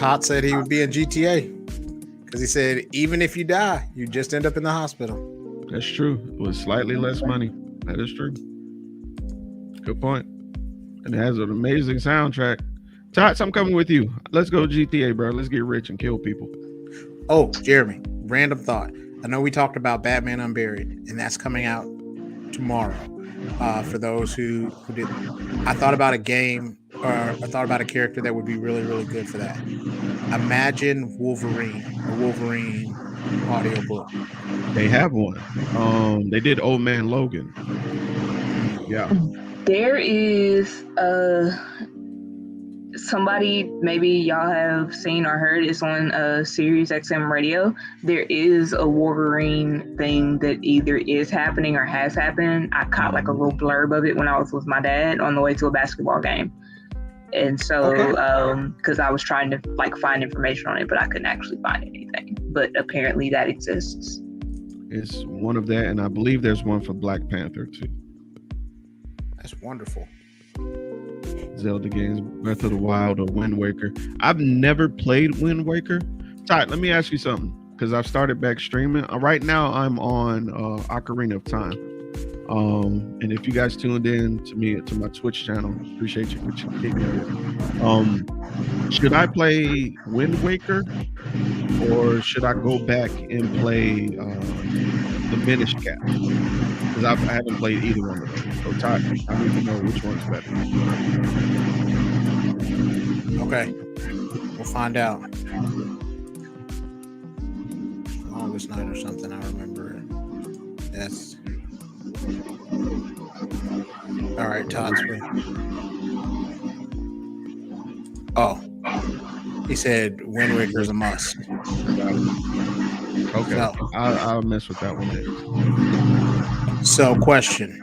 Todd said he would be in GTA because he said even if you die, you just end up in the hospital. That's true. With slightly less money. That is true. Good point. And it has an amazing soundtrack. Tots, I'm coming with you. Let's go GTA, bro. Let's get rich and kill people. Oh, Jeremy, random thought. I know we talked about Batman Unburied, and that's coming out tomorrow. For those who didn't, I thought about a game, or I thought about a character that would be really, really good for that. Imagine Wolverine, a Wolverine audiobook. They have one. They did Old Man Logan. Yeah. There is somebody maybe y'all have seen or heard. It's on Sirius XM radio. There is a Wolverine thing that either is happening or has happened. I caught like a little blurb of it when I was with my dad on the way to a basketball game. And so, because I was trying to like find information on it, but I couldn't actually find anything. But apparently that exists. It's one of that, and I believe there's one for Black Panther too. That's wonderful. Zelda games, Breath of the Wild or Wind Waker. I've never played Wind Waker. Todd, let me ask you something, because I've started back streaming. Right now I'm on Ocarina of Time. And if you guys tuned in to my Twitch channel, appreciate you for kicking it. Should I play Wind Waker or should I go back and play the Minish Cap? Because I haven't played either one of them. So Todd, I need to know which one's better. Okay, we'll find out. August night or something. I remember. That's all right. Todd's free. Oh, he said Wind Waker is a must. Okay, So, I'll mess with that one then. So, question.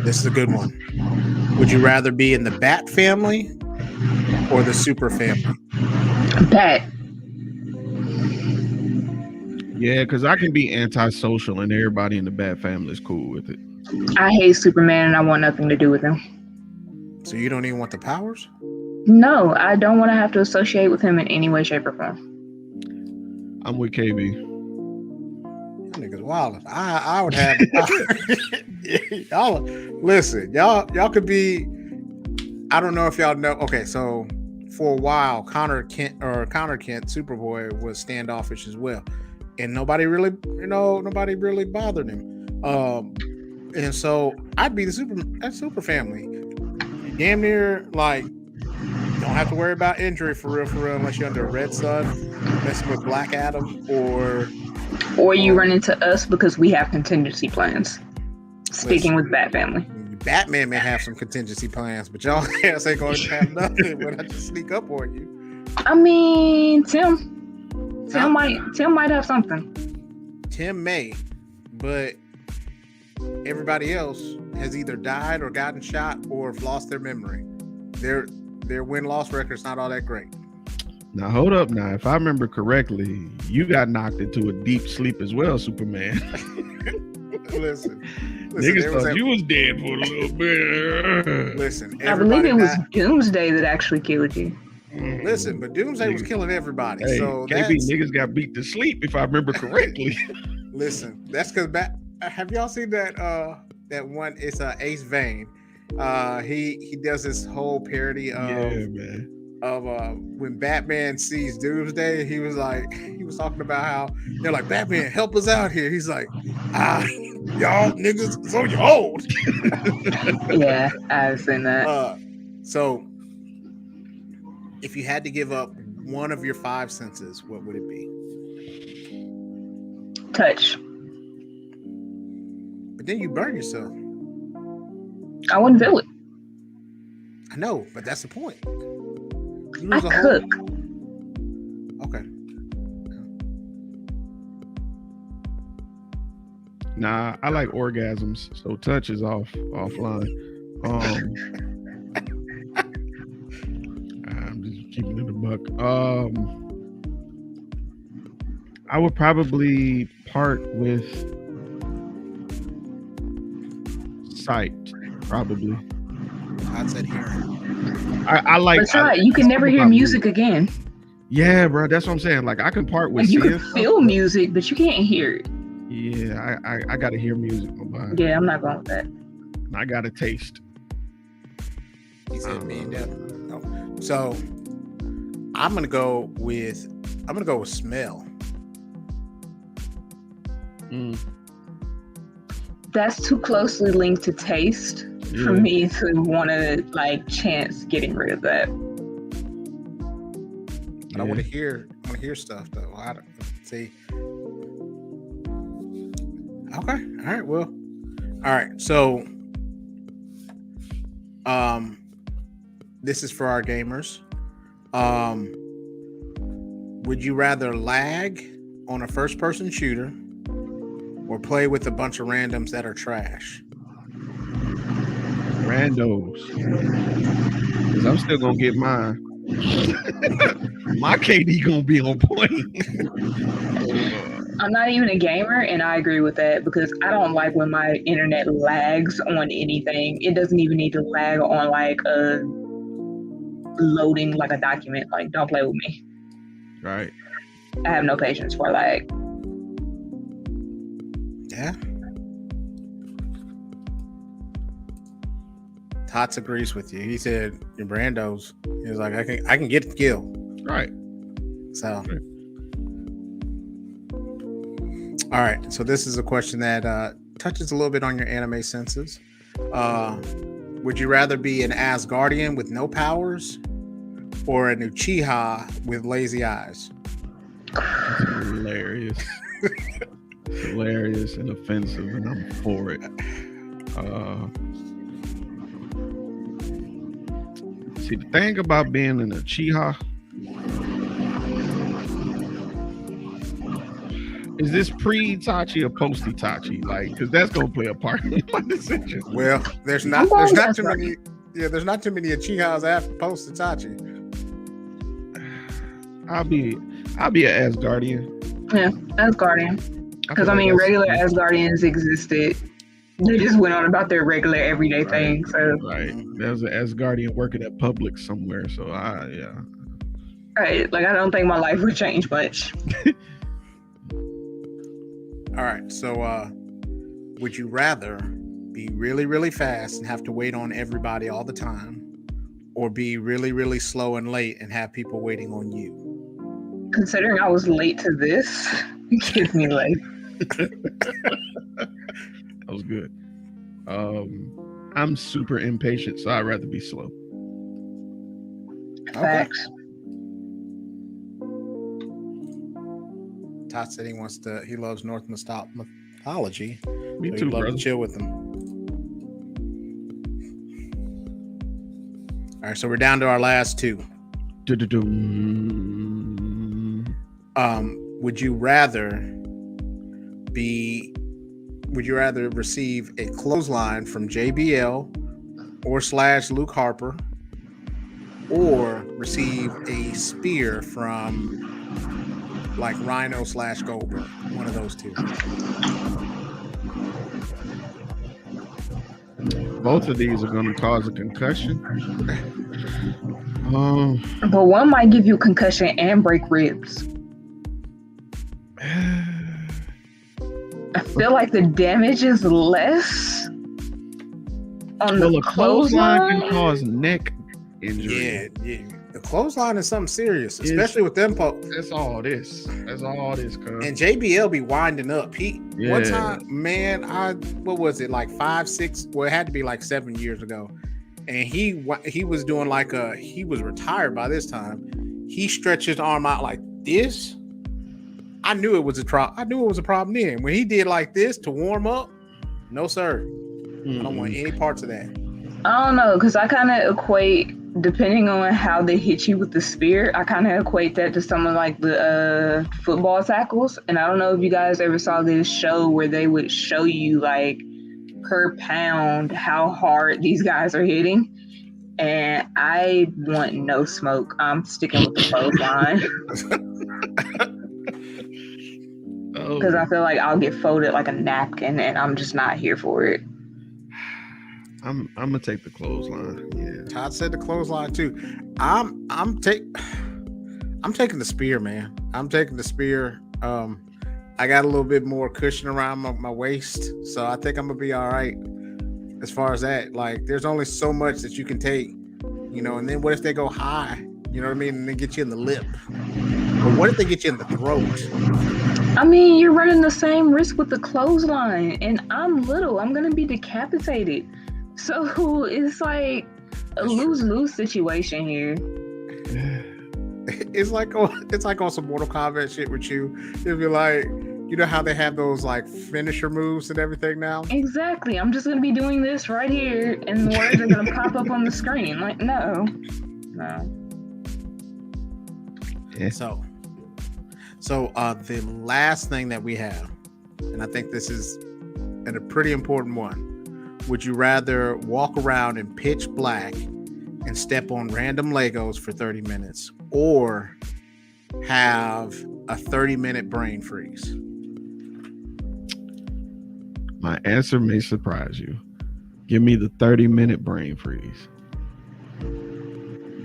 This is a good one. Would you rather be in the Bat family or the Super family? Bat. Yeah, because I can be antisocial and everybody in the Bat family is cool with it. I hate Superman and I want nothing to do with him. So you don't even want the powers? No, I don't want to have to associate with him in any way, shape, or form. I'm with KB. Y'all niggas wild. I would have y'all listen, y'all could be. I don't know if y'all know. Okay, so for a while, Connor Kent, Superboy, was standoffish as well, and nobody really bothered him. And so I'd be the super family. Damn near like don't have to worry about injury for real, unless you're under Red Sun, messing with Black Adam, or you run into us because we have contingency plans. Speaking with Bat Family. Batman may have some contingency plans, but y'all ass ain't going to have nothing when I just sneak up on you. I mean, Tim might have something. Tim may, but everybody else has either died or gotten shot or have lost their memory. Their win-loss record's not all that great. Now hold up. Now, if I remember correctly, you got knocked into a deep sleep as well, Superman. Listen, niggas thought you was dead for a little bit. Listen, I believe it was Doomsday that actually killed you. Listen, but Doomsday was killing everybody. Hey, so niggas got beat to sleep, if I remember correctly. Listen, that's because have y'all seen that one? It's Ace Vane. He does this whole parody of when Batman sees Doomsday. He was talking about how they're like, Batman, help us out here. He's like, y'all niggas, so you old. Yeah, I've seen that. So if you had to give up one of your five senses, what would it be? Touch. But then you burn yourself. I wouldn't feel it. I know, but that's the point. I cook. Okay. Nah, I like orgasms, so touch is offline. I'm just keeping it a buck. I would probably part with sight, probably. I said hearing. I like. That's right. You can never hear music again. Yeah, bro, that's what I'm saying. Like, I can part with Like you seeing can stuff, feel but music, but you can't hear it. yeah, I gotta hear music, my boy. Yeah, I'm not going with that. And I gotta taste. He said me and Devin. No. So I'm gonna go with smell. Mm, That's too closely linked to taste for yeah, me to want to like chance getting rid of that. But I want to hear stuff though. I don't see. Okay. All right. Well. All right. So this is for our gamers. Would you rather lag on a first person shooter or play with a bunch of randoms that are trash? randos. Because I'm still gonna get mine. My KD gonna be on point. I'm not even a gamer, and I agree with that because I don't like when my internet lags on anything. It doesn't even need to lag on like a loading like a document. Like, don't play with me. Right. I have no patience for lag. Yeah. Tots agrees with you. He said your Brandos. He was like, I can get the kill. Right. So all right. So this is a question that touches a little bit on your anime senses. Would you rather be an Asgardian with no powers or an Uchiha with lazy eyes? That's hilarious. Hilarious and offensive, and I'm for it. See, the thing about being an Uchiha is this pre-Itachi or post-Itachi? Like, because that's gonna play a part in my decision. Well, there's not too many. Yeah, there's not too many Uchihas after post Itachi. I'll be an Asgardian. Yeah, Asgardian. Because I mean, regular Asgardians existed. They just went on about their regular everyday thing. So right, there's an Asgardian working at Publix somewhere. So yeah. Right, like I don't think my life would change much. All right, so would you rather be really, really fast and have to wait on everybody all the time, or be really, really slow and late and have people waiting on you? Considering I was late to this, give me life. That was good. I'm super impatient, so I'd rather be slow. Facts. Todd said he loves North mythology. Me so too, he'd love brother. to chill with them. All right, so we're down to our last two. Would you rather receive a clothesline from JBL or / Luke Harper, or receive a spear from like Rhino / Goldberg? One of those two. Both of these are going to cause a concussion. But one might give you a concussion and break ribs. I feel like the damage is less on the clothesline. Can cause neck injury. Yeah. The clothesline is something serious, especially with them folks. That's all this. Cuz. And JBL be winding up. One time, man, what was it, like 5, 6? Well, it had to be like 7 years ago. And he was doing he was retired by this time. He stretched his arm out like this. I knew it was a problem. I knew it was a problem then. When he did like this to warm up, no sir. I don't want any parts of that. I don't know, because I kind of equate, depending on how they hit you with the spear, I kind of equate that to some of like the football tackles. And I don't know if you guys ever saw this show where they would show you like per pound how hard these guys are hitting. And I want no smoke. I'm sticking with the clothesline. Because I feel like I'll get folded like a napkin, and I'm just not here for it. I'm gonna take the clothesline. Yeah. Todd said the clothesline too. I'm I'm taking the spear, man. I'm taking the spear. I got a little bit more cushion around my waist, so I think I'm gonna be all right as far as that. Like, there's only so much that you can take, and then what if they go high? You know what I mean? And they get you in the lip. Or what if they get you in the throat? I mean, you're running the same risk with the clothesline, and I'm little. I'm gonna be decapitated. So it's like a lose-lose situation here. It's like on some Mortal Kombat shit with you. It'll be like, how they have those like finisher moves and everything now. Exactly. I'm just gonna be doing this right here, and the words are gonna pop up on the screen. Like, no. Yeah. So the last thing that we have, and I think this is a pretty important one. Would you rather walk around in pitch black and step on random Legos for 30 minutes, or have a 30-minute brain freeze? My answer may surprise you. Give me the 30-minute brain freeze.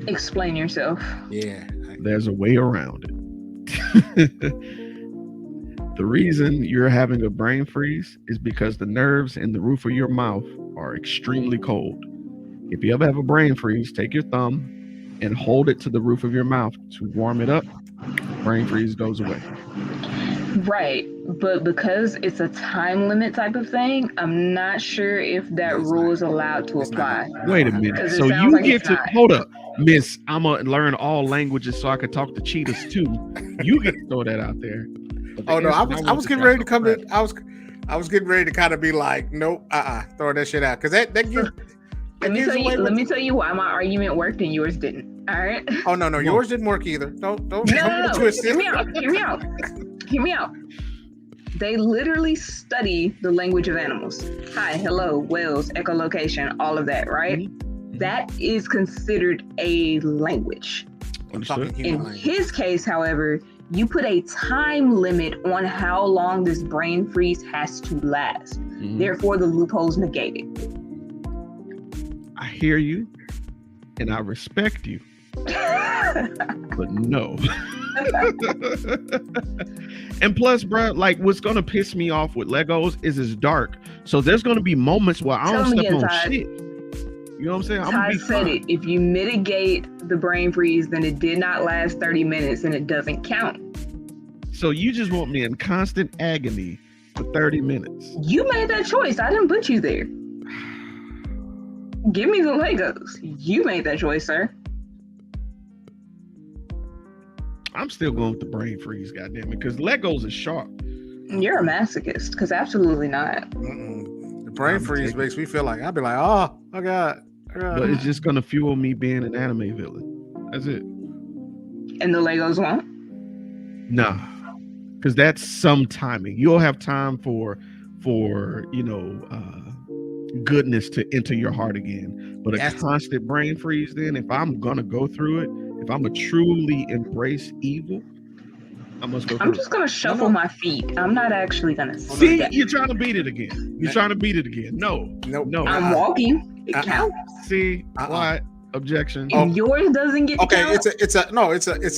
Explain yourself. Yeah. There's a way around it. The reason you're having a brain freeze is because the nerves in the roof of your mouth are extremely cold. If you ever have a brain freeze, take your thumb and hold it to the roof of your mouth to warm it up. Brain freeze goes away. Right, but because it's a time limit type of thing, I'm not sure if that rule is allowed to apply. Wait a minute. So you get to hold up, Miss. I'm gonna learn all languages so I can talk to cheetahs too. You get to throw that out there. Oh no, I was getting ready to come in. I was getting ready to kind of be like, nope, throw that shit out, because that gives. Let me tell you why my argument worked and yours didn't. All right. Oh no, yours didn't work either. Don't twist it. Hear me out. They literally study the language of animals. Hi, hello, whales, echolocation, all of that, right? Mm-hmm. That is considered a language. In his case, however, you put a time limit on how long this brain freeze has to last. Mm-hmm. Therefore, the loophole's negated. I hear you, and I respect you. But no. And plus, bro, like, what's gonna piss me off with Legos is it's dark, so there's gonna be moments where I don't step on shit. You know what I'm saying? Todd said it. If you mitigate the brain freeze, then it did not last 30 minutes and it doesn't count. So you just want me in constant agony for 30 minutes? You made that choice. I didn't put you there. Give me the Legos. You made that choice, sir. I'm still going with the brain freeze, goddamn it, because Legos is sharp. You're a masochist, because absolutely not. The brain freeze makes me feel like I'd be like, oh my god. But it's just gonna fuel me being an anime villain. That's it. And the Legos won't? Nah, because that's some timing. You'll have time for goodness to enter your heart again. But a constant brain freeze, then, if I'm gonna go through it, if I'm gonna truly embrace evil, I must go through I'm just gonna shuffle my feet. I'm not actually gonna see that. You're trying to beat it again. No. I'm walking. It counts. See, what? Objection. If yours doesn't get okay, count, it's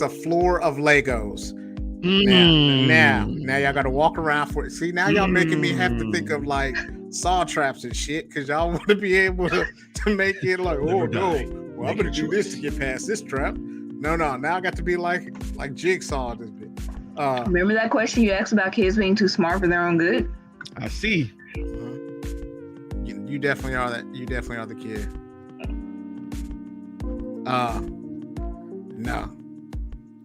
a floor of Legos. Now y'all gotta walk around for it. See, now y'all making me have to think of like saw traps and shit, because y'all want to be able to make it like, oh no, well, I'm gonna do this to get past this trap. No, now I got to be like Jigsaw this bit. Remember that question you asked about kids being too smart for their own good? I see. You definitely are that. You definitely are the kid. No.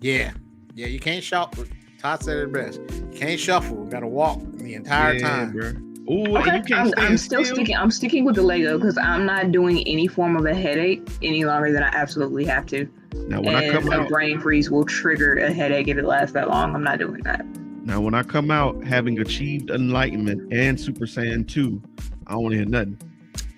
Yeah. You can't shuffle. Todd said it best. You can't shuffle. You gotta walk the entire time. Bro. Ooh, okay, you can't I'm still sticking. I'm sticking with the Lego because I'm not doing any form of a headache any longer than I absolutely have to. Now, when I come out, brain freeze will trigger a headache if it lasts that long. I'm not doing that. Now, when I come out having achieved enlightenment and Super Saiyan 2, I don't want to hear nothing.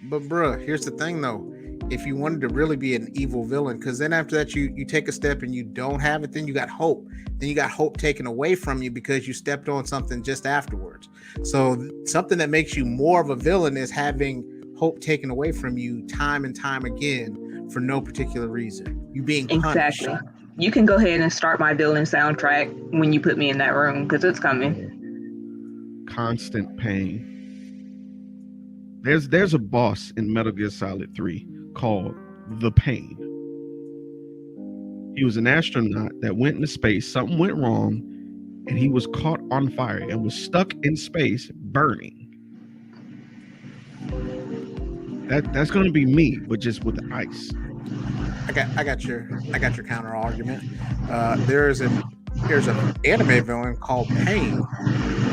But bruh, here's the thing though. If you wanted to really be an evil villain, because then after that you take a step and you don't have it, then you got hope. Then you got hope taken away from you because you stepped on something just afterwards. So something that makes you more of a villain is having hope taken away from you time and time again for no particular reason. You being punished. you can go ahead and start my villain soundtrack when you put me in that room, because it's coming. Constant pain. There's a boss in Metal Gear Solid 3 called the Pain. He was an astronaut that went into space. Something went wrong, and he was caught on fire and was stuck in space burning. That's going to be me, but just with ice. I got your counter argument. There's an anime villain called Pain,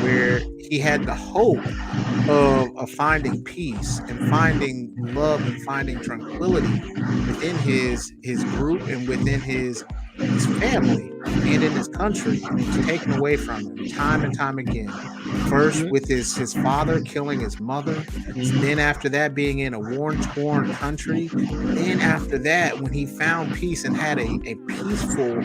where he had the hope of finding peace and finding love and finding tranquility within his group and within his family and in his country, and it was taken away from him time and time again. First with his father killing his mother, then after that being in a war-torn country, then after that when he found peace and had a peaceful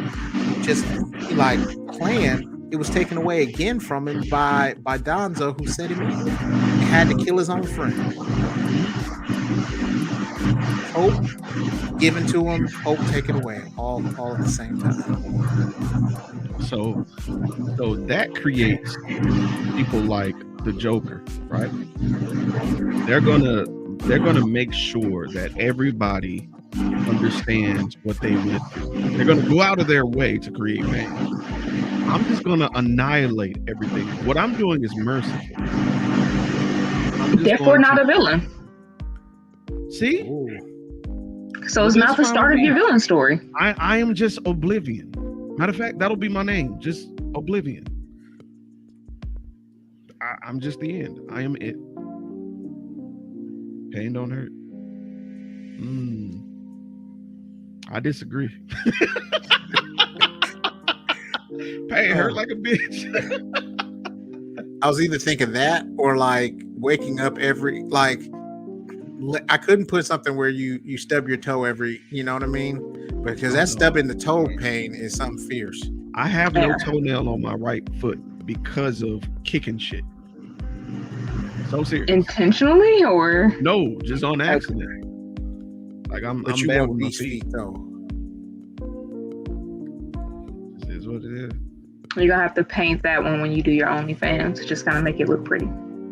just like plan, it was taken away again from him by Danzo, who set him up. He had to kill his own friend. Hope given to him, hope taken away, all at the same time. So that creates people like the Joker, right? They're gonna make sure that everybody understands what they went through. They're gonna go out of their way to create pain. I'm just gonna annihilate everything. What I'm doing is merciful. Therefore, not a villain. See? Ooh. So it's not the start of your villain story. I am just Oblivion. Matter of fact, that'll be my name, just Oblivion. I'm just the end. I am it. Pain don't hurt. I disagree. Pain hurt like a bitch. I was either thinking that or like waking up every like. I couldn't put something where you stub your toe every, you know what I mean? Because that stubbing the toe pain is something fierce. I have no toenail on my right foot because of kicking shit. So serious. Intentionally or? No, just on accident. Like I'm you bad want with my these feet. feet though. This is what it is. You're gonna have to paint that one when you do your OnlyFans. Just kind of make it look pretty.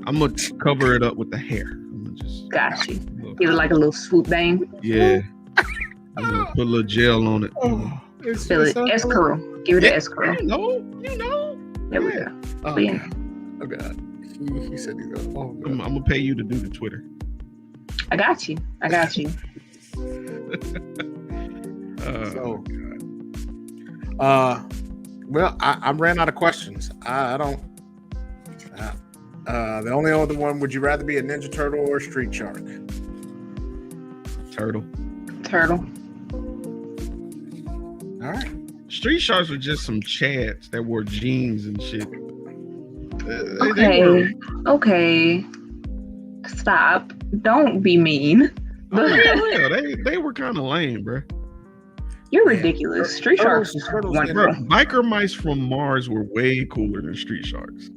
I'm gonna cover it up with the hair. I'm gonna just Got you. Give it like a little swoop bang. yeah. I'm gonna put a little gel on it. Fill it. S curl. Give it an S curl. You know. There we go. Oh, Yeah. oh God. He said he's going. Oh God. I'm gonna pay you to do the Twitter. I got you. So, well, I ran out of questions. I don't. The only other one: would you rather be a Ninja Turtle or a Street Shark? Turtle. All right. Street Sharks were just some chads that wore jeans and shit. Okay. Stop. Don't be mean. They were kind of lame, bro. You're ridiculous. Street Sharks is wonderful. Biker mice from Mars were way cooler than Street Sharks.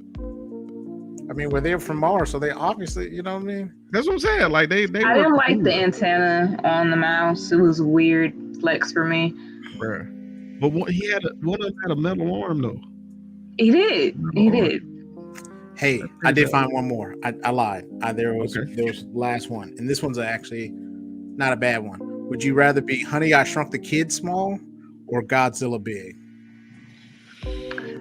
I mean, well, they're from Mars, so they obviously, you know what I mean? That's what I'm saying. Like they I were didn't like cooler. the antenna on the mouse. It was a weird flex for me. Bruh. But one of them had a metal arm though. He did. Hey, I did find one more. I lied. There was the last one, and this one's actually not a bad one. Would you rather be Honey, I Shrunk the Kid small or Godzilla big?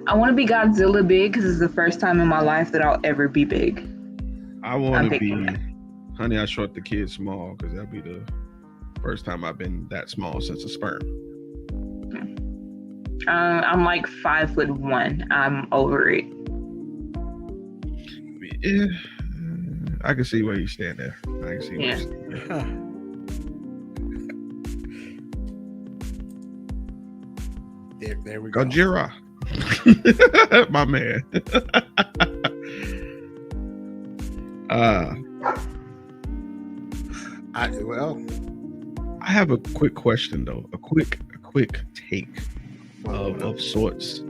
I want to be Godzilla big because it's the first time in my life that I'll ever be big. I want to be Honey, I Shrunk the Kid small because that'll be the first time I've been that small since a sperm. I'm like 5'1". I'm over it. Yeah, I can see where you stand there. I can see where you stand there. There we go. Gojira. My man. I have a quick question though. A quick take of sorts.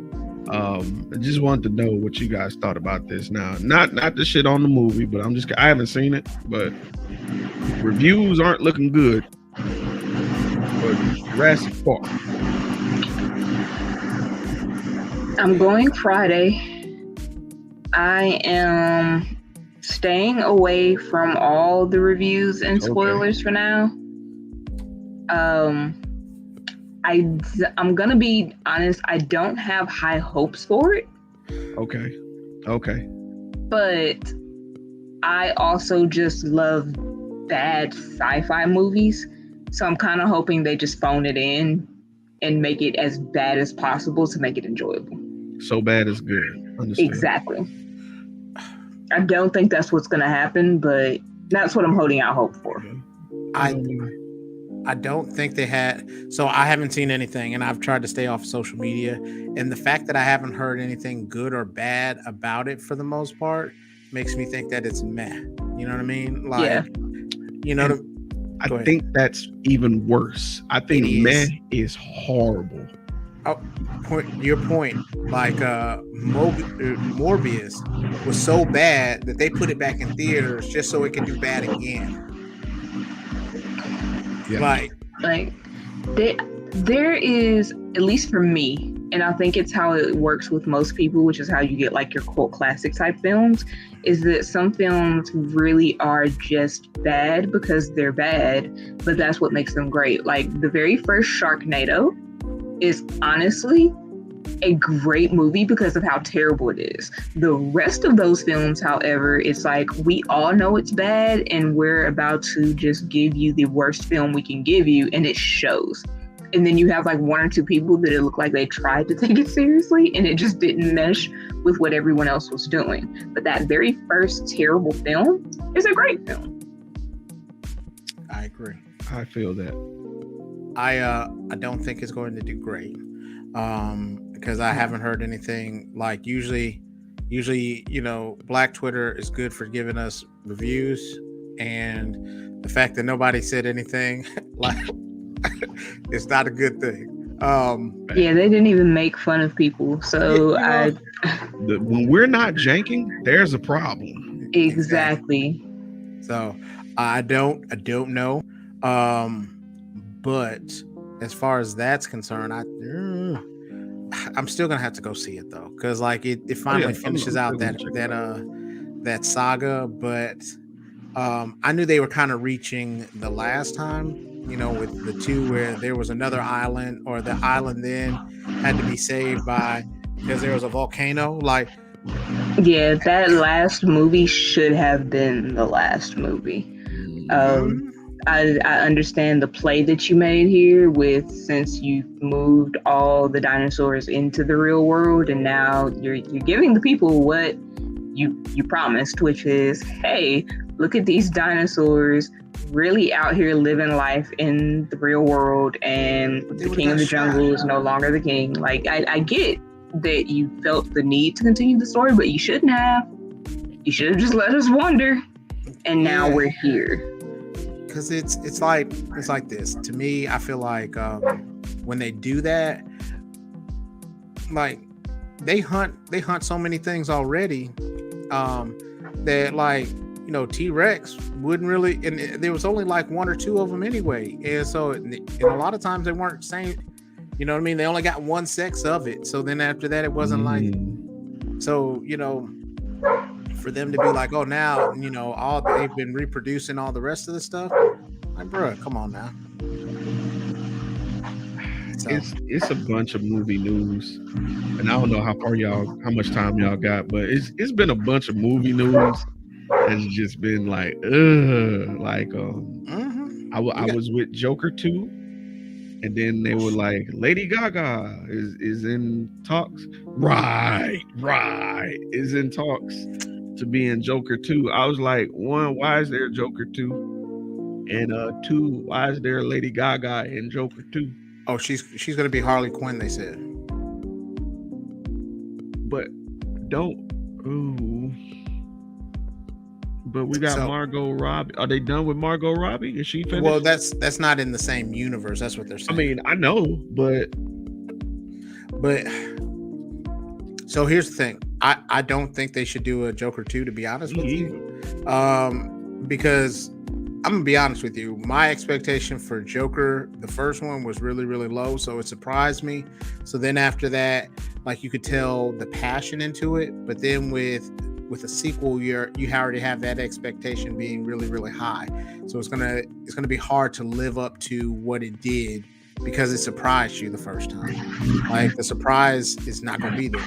I just wanted to know what you guys thought about this. Now, not the shit on the movie, but I haven't seen it, but reviews aren't looking good for Jurassic Park. I'm going Friday. I am staying away from all the reviews and spoilers for now. I'm gonna be honest. I don't have high hopes for it. Okay. But I also just love bad sci-fi movies, so I'm kind of hoping they just phone it in and make it as bad as possible to make it enjoyable. So bad is good. Understood. Exactly. I don't think that's what's going to happen, but that's what I'm holding out hope for. I don't think they had. So I haven't seen anything, and I've tried to stay off social media. And the fact that I haven't heard anything good or bad about it for the most part makes me think that it's meh. You know what I mean? Like, Yeah. You know. I think that's even worse. I think meh is horrible. Oh, your point. Like Morbius was so bad that they put it back in theaters just so it could do bad again. Yeah. Like there is, at least for me, and I think it's how it works with most people, which is how you get like your cult classic type films, is that some films really are just bad because they're bad, but that's what makes them great. Like the very first Sharknado is honestly a great movie because of how terrible it is. The rest of those films, however, it's like we all know it's bad and we're about to just give you the worst film we can give you, and it shows. And then you have like one or two people that it looked like they tried to take it seriously and it just didn't mesh with what everyone else was doing. But that very first terrible film is a great film. I agree. I feel that. I don't think it's going to do great. Because I haven't heard anything. Like usually, you know, Black Twitter is good for giving us reviews, and the fact that nobody said anything, like, it's not a good thing. Yeah, they didn't even make fun of people. So when we're not janking, there's a problem. Exactly. So I don't know. But as far as that's concerned, I'm still gonna have to go see it though, because like it finally finishes out that saga. But I knew they were kind of reaching the last time, you know, with the two where there was another island, or the island then had to be saved because there was a volcano. Like, yeah, that last movie should have been the last movie. I understand the play that you made here with, since you moved all the dinosaurs into the real world, and now you're giving the people what you promised, which is, hey, look at these dinosaurs really out here living life in the real world, and the king of the jungle is no longer the king. Like, I get that you felt the need to continue the story, but you shouldn't have. You should have just let us wonder, and now we're here. Because it's like this to me. I feel like when they do that, like they hunt so many things already that, like, you know, T-Rex wouldn't really, and there was only like one or two of them anyway, and so and a lot of times they weren't same, you know what I mean, they only got one sex of it, so then after that it wasn't like, so, you know, for them to be like, oh, now, you know, all they've been reproducing all the rest of the stuff, like, bro, come on now. So, it's a bunch of movie news, and I don't know how much time y'all got, but it's been a bunch of movie news that's just been like, I was with Joker 2, and then they were like, Lady Gaga is in talks, right, is in talks to be in Joker 2. I was like, one, why is there Joker 2? And two, why is there Lady Gaga in Joker 2? Oh, she's gonna be Harley Quinn, they said. But but we got Margot Robbie. Are they done with Margot Robbie? Is she finished? Well, that's not in the same universe. That's what they're saying. I mean, I know, but so here's the thing. I don't think they should do a Joker 2, to be honest with you. Because I'm gonna be honest with you. My expectation for Joker, the first one, was really, really low, so it surprised me. So then after that, like you could tell the passion into it, but then with a sequel, you already have that expectation being really, really high. So it's gonna be hard to live up to what it did because it surprised you the first time. Like the surprise is not gonna be there.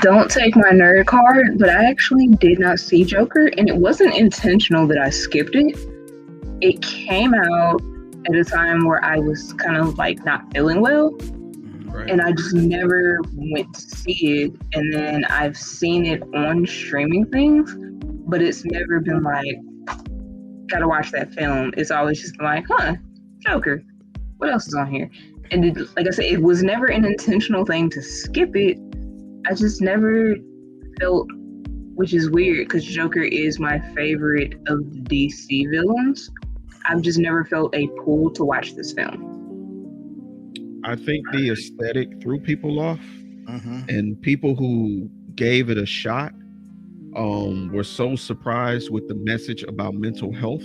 Don't take my nerd card, but I actually did not see Joker, and it wasn't intentional that I skipped it. It came out at a time where I was kind of like not feeling well, Right. and I just never went to see it. And then I've seen it on streaming things, but it's never been like, gotta watch that film. It's always just been like, huh, Joker. What else is on here? And like I said, it was never an intentional thing to skip it. I just never felt, which is weird because Joker is my favorite of the DC villains. I've just never felt a pull to watch this film. I think the aesthetic threw people off, Mm-hmm. and people who gave it a shot were so surprised with the message about mental health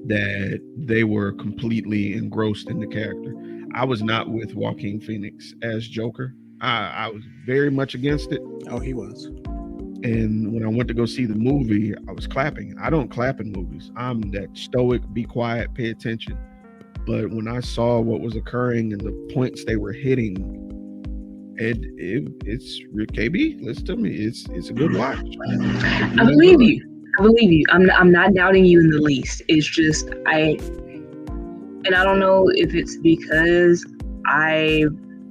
that they were completely engrossed in the character. I was not with Joaquin Phoenix as Joker. I was very much against it. Oh, he was. And when I went to go see the movie, I was clapping. I don't clap in movies. I'm that stoic, be quiet, pay attention. But when I saw what was occurring and the points they were hitting, it's KB. Listen to me. It's a good watch. I believe you. I believe you. I'm not doubting you in the least. It's just and I don't know if it's because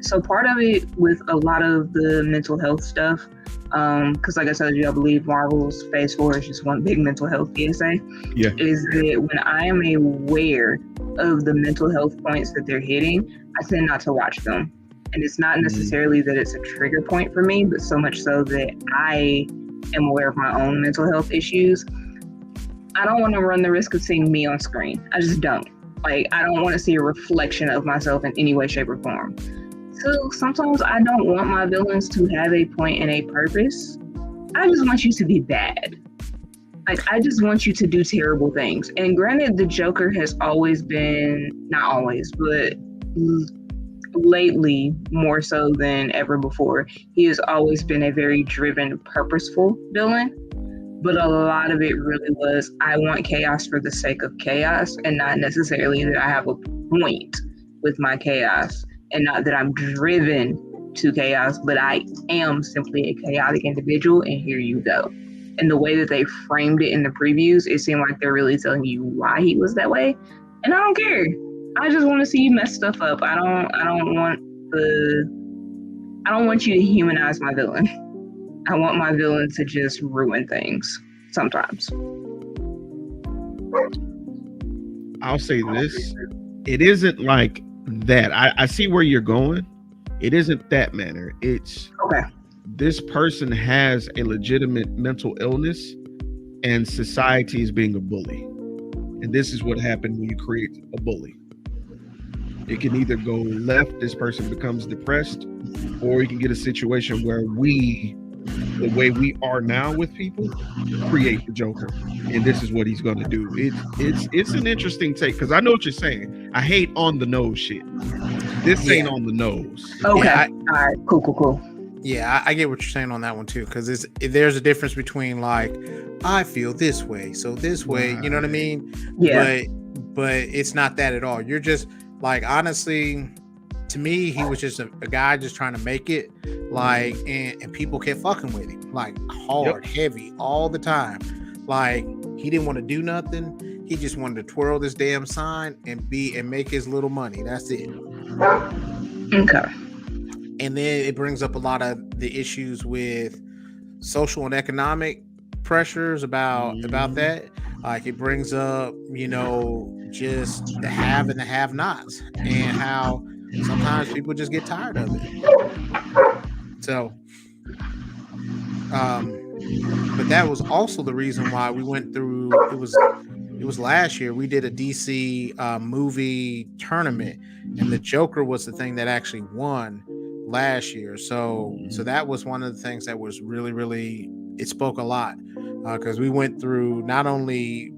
so part of it with a lot of the mental health stuff, because like I told you, I believe Marvel's Phase 4 is just one big mental health PSA, Yeah. is that when I am aware of the mental health points that they're hitting, I tend not to watch them. And it's not necessarily that it's a trigger point for me, but so much so that I am aware of my own mental health issues. I don't want to run the risk of seeing me on screen. I just don't. Like, I don't want to see a reflection of myself in any way, shape, or form. So sometimes I don't want my villains to have a point and a purpose. I just want you to be bad. Like, I just want you to do terrible things. And granted, the Joker has always been, not always, but lately more so than ever before, he has always been a very driven, purposeful villain. But a lot of it really was, I want chaos for the sake of chaos, and not necessarily that I have a point with my chaos, and not that I'm driven to chaos, but I am simply a chaotic individual, and here you go. And the way that they framed it in the previews, it seemed like they're really telling you why he was that way. And I don't care. I just want to see you mess stuff up. I don't want you to humanize my villain. I want my villain to just ruin things sometimes. I'll say this. It isn't like that. I see where you're going. It isn't that manner. It's Okay. this person has a legitimate mental illness and society is being a bully. And this is what happened when you create a bully. It can either go left, this person becomes depressed, or you can get a situation where the way we are now with people, create the Joker. And this is what he's gonna do. It's an interesting take because I know what you're saying. I hate on the nose shit. This ain't on the nose. Okay. Yeah, All right. Cool. Yeah, I get what you're saying on that one too, because there's a difference between like I feel this way, so this way, you know what I mean? Yeah. But it's not that at all. You're just like honestly, to me, he was just a guy just trying to make it, like, and people kept fucking with him, like hard, heavy, all the time. Like he didn't want to do nothing. He just wanted to twirl this damn sign and make his little money. That's it. Okay. And then it brings up a lot of the issues with social and economic pressures about that. Like it brings up, just the have and the have nots, and how sometimes people just get tired of it. So, but that was also the reason why we went through. It was last year we did a DC movie tournament, and the Joker was the thing that actually won last year. So that was one of the things that was really, really, it spoke a lot because we went through not only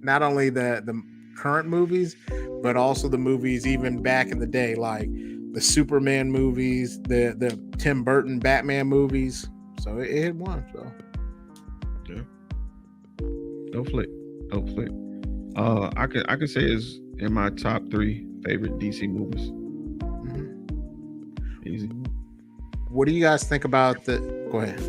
not only the current movies, but also the movies even back in the day, like the Superman movies, the Tim Burton Batman movies. So it won. So Yeah. Dope flick. Dope flick. I could say it's in my top 3 favorite DC movies. Easy. what do you guys think about the? Go ahead.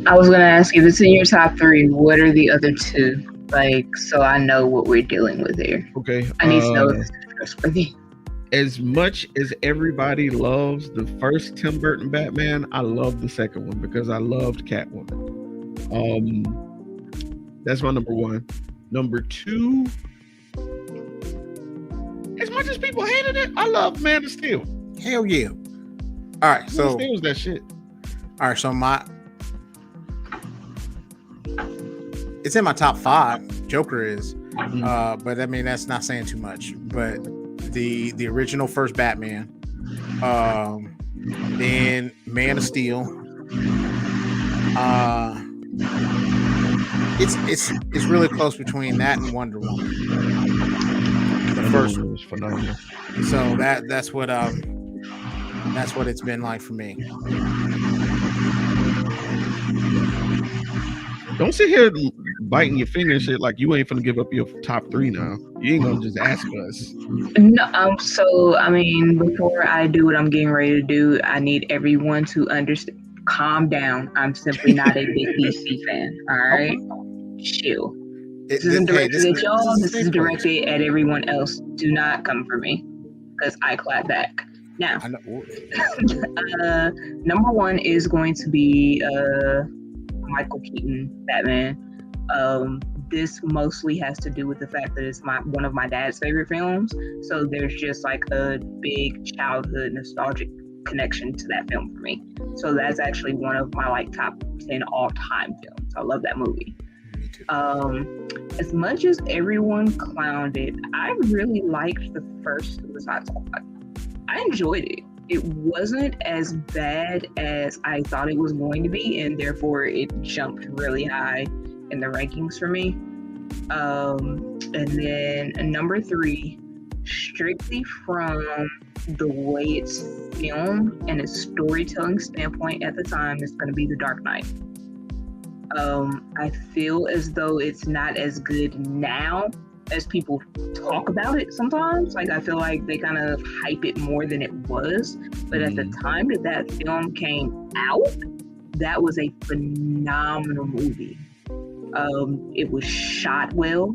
I was gonna ask you, if it's in your top 3, what are the other 2? Like, so I know what we're dealing with here. Okay. I need to know if this is trustworthy. As much as everybody loves the first Tim Burton Batman, I love the second one because I loved Catwoman. That's my number 1. Number 2, as much as people hated it, I love Man of Steel. Hell yeah! All right, Man so of Steel was that shit. all right, so it's in my top 5. Joker is, but I mean that's not saying too much. But the original first Batman, then Man of Steel. It's really close between that and Wonder Woman. The first one was phenomenal. So that's what it's been like for me. Don't sit here biting your finger and shit like you ain't finna give up your top 3 now. You ain't gonna just ask us. No, so I mean, before I do what I'm getting ready to do, I need everyone to understand. Calm down. I'm simply not a big DC fan. All right, chill. This isn't directed at y'all. This is directed at everyone else. Do not come for me, because I clap back. Now, number 1 is going to be Michael Keaton Batman. This mostly has to do with the fact that it's one of my dad's favorite films. So there's just like a big childhood nostalgic connection to that film for me. So that's actually one of my like top 10 all-time films. I love that movie. Me too. As much as everyone clowned it, I really liked the first Suicide Squad. I enjoyed it. It wasn't as bad as I thought it was going to be, and therefore it jumped really high in the rankings for me. And then number 3, strictly from the way it's filmed and its storytelling standpoint at the time, is going to be The Dark Knight. I feel as though it's not as good now as people talk about it sometimes. Like, I feel like they kind of hype it more than it was. But at the time that film came out, that was a phenomenal movie. It was shot well.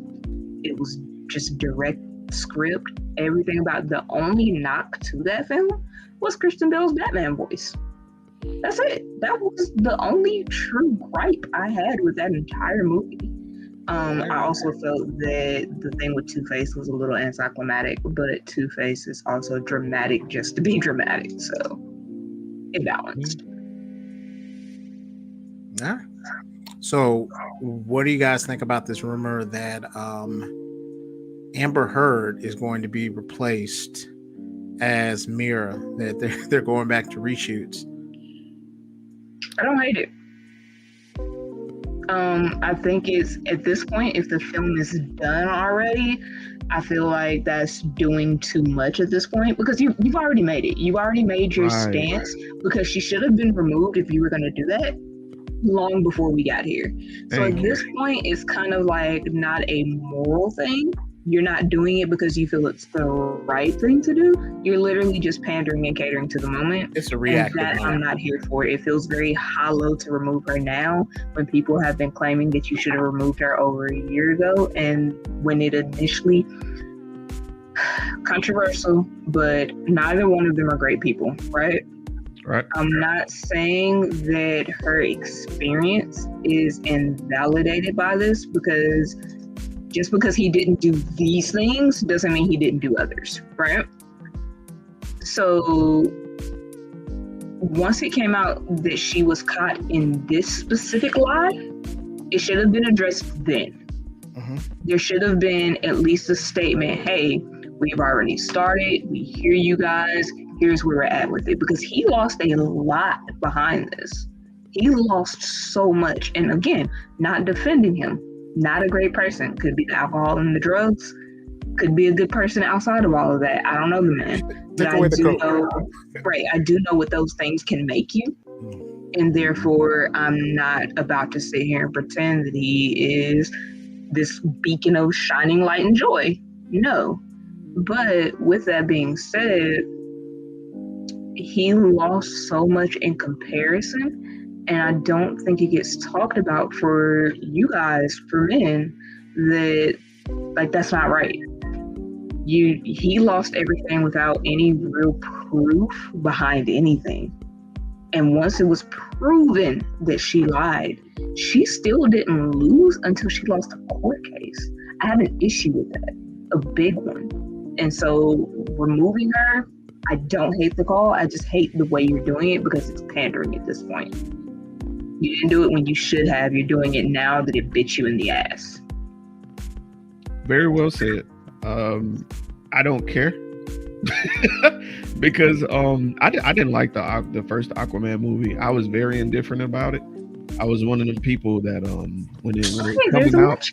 It was just direct script. Everything about the only knock to that film was Kristen Bell's Batman voice. That's it. That was the only true gripe I had with that entire movie. I also felt that the thing with Two-Face was a little anticlimactic, but Two-Face is also dramatic just to be dramatic, so it balanced. All right. So, what do you guys think about this rumor that Amber Heard is going to be replaced as Mira? That they're going back to reshoots. I don't hate it. I think it's, at this point, if the film is done already, I feel like that's doing too much at this point, because you've already made it. You've already made your stance, because she should have been removed if you were going to do that long before we got here. So at this point, it's kind of like not a moral thing. You're not doing it because you feel it's the right thing to do. You're literally just pandering and catering to the moment. It's a reactive. And that I'm not here for. It feels very hollow to remove her now when people have been claiming that you should have removed her over a year ago. And when it initially, controversial, but neither one of them are great people, right? Right. I'm not saying that her experience is invalidated by this, because just because he didn't do these things doesn't mean he didn't do others, right? So once it came out that she was caught in this specific lie, it should have been addressed then. There should have been at least a statement, hey, we've already started, we hear you guys, here's where we're at with it. Because he lost a lot behind this. He lost so much. And again, not defending him, not a great person. Could be the alcohol and the drugs. Could be a good person outside of all of that. I don't know the man, but Take away the coke. right? I do know what those things can make you, and therefore, I'm not about to sit here and pretend that he is this beacon of shining light and joy. No, but with that being said, he lost so much in comparison, and I don't think it gets talked about for you guys, for men, that like that's not right. He lost everything without any real proof behind anything. And once it was proven that she lied, she still didn't lose until she lost a court case. I have an issue with that, a big one. And so removing her, I don't hate the call. I just hate the way you're doing it because it's pandering at this point. You didn't do it when you should have. You're doing it now that it bit you in the ass. Very well said. I don't care because I didn't like the first Aquaman movie. I was very indifferent about it. I was one of the people that when it coming out,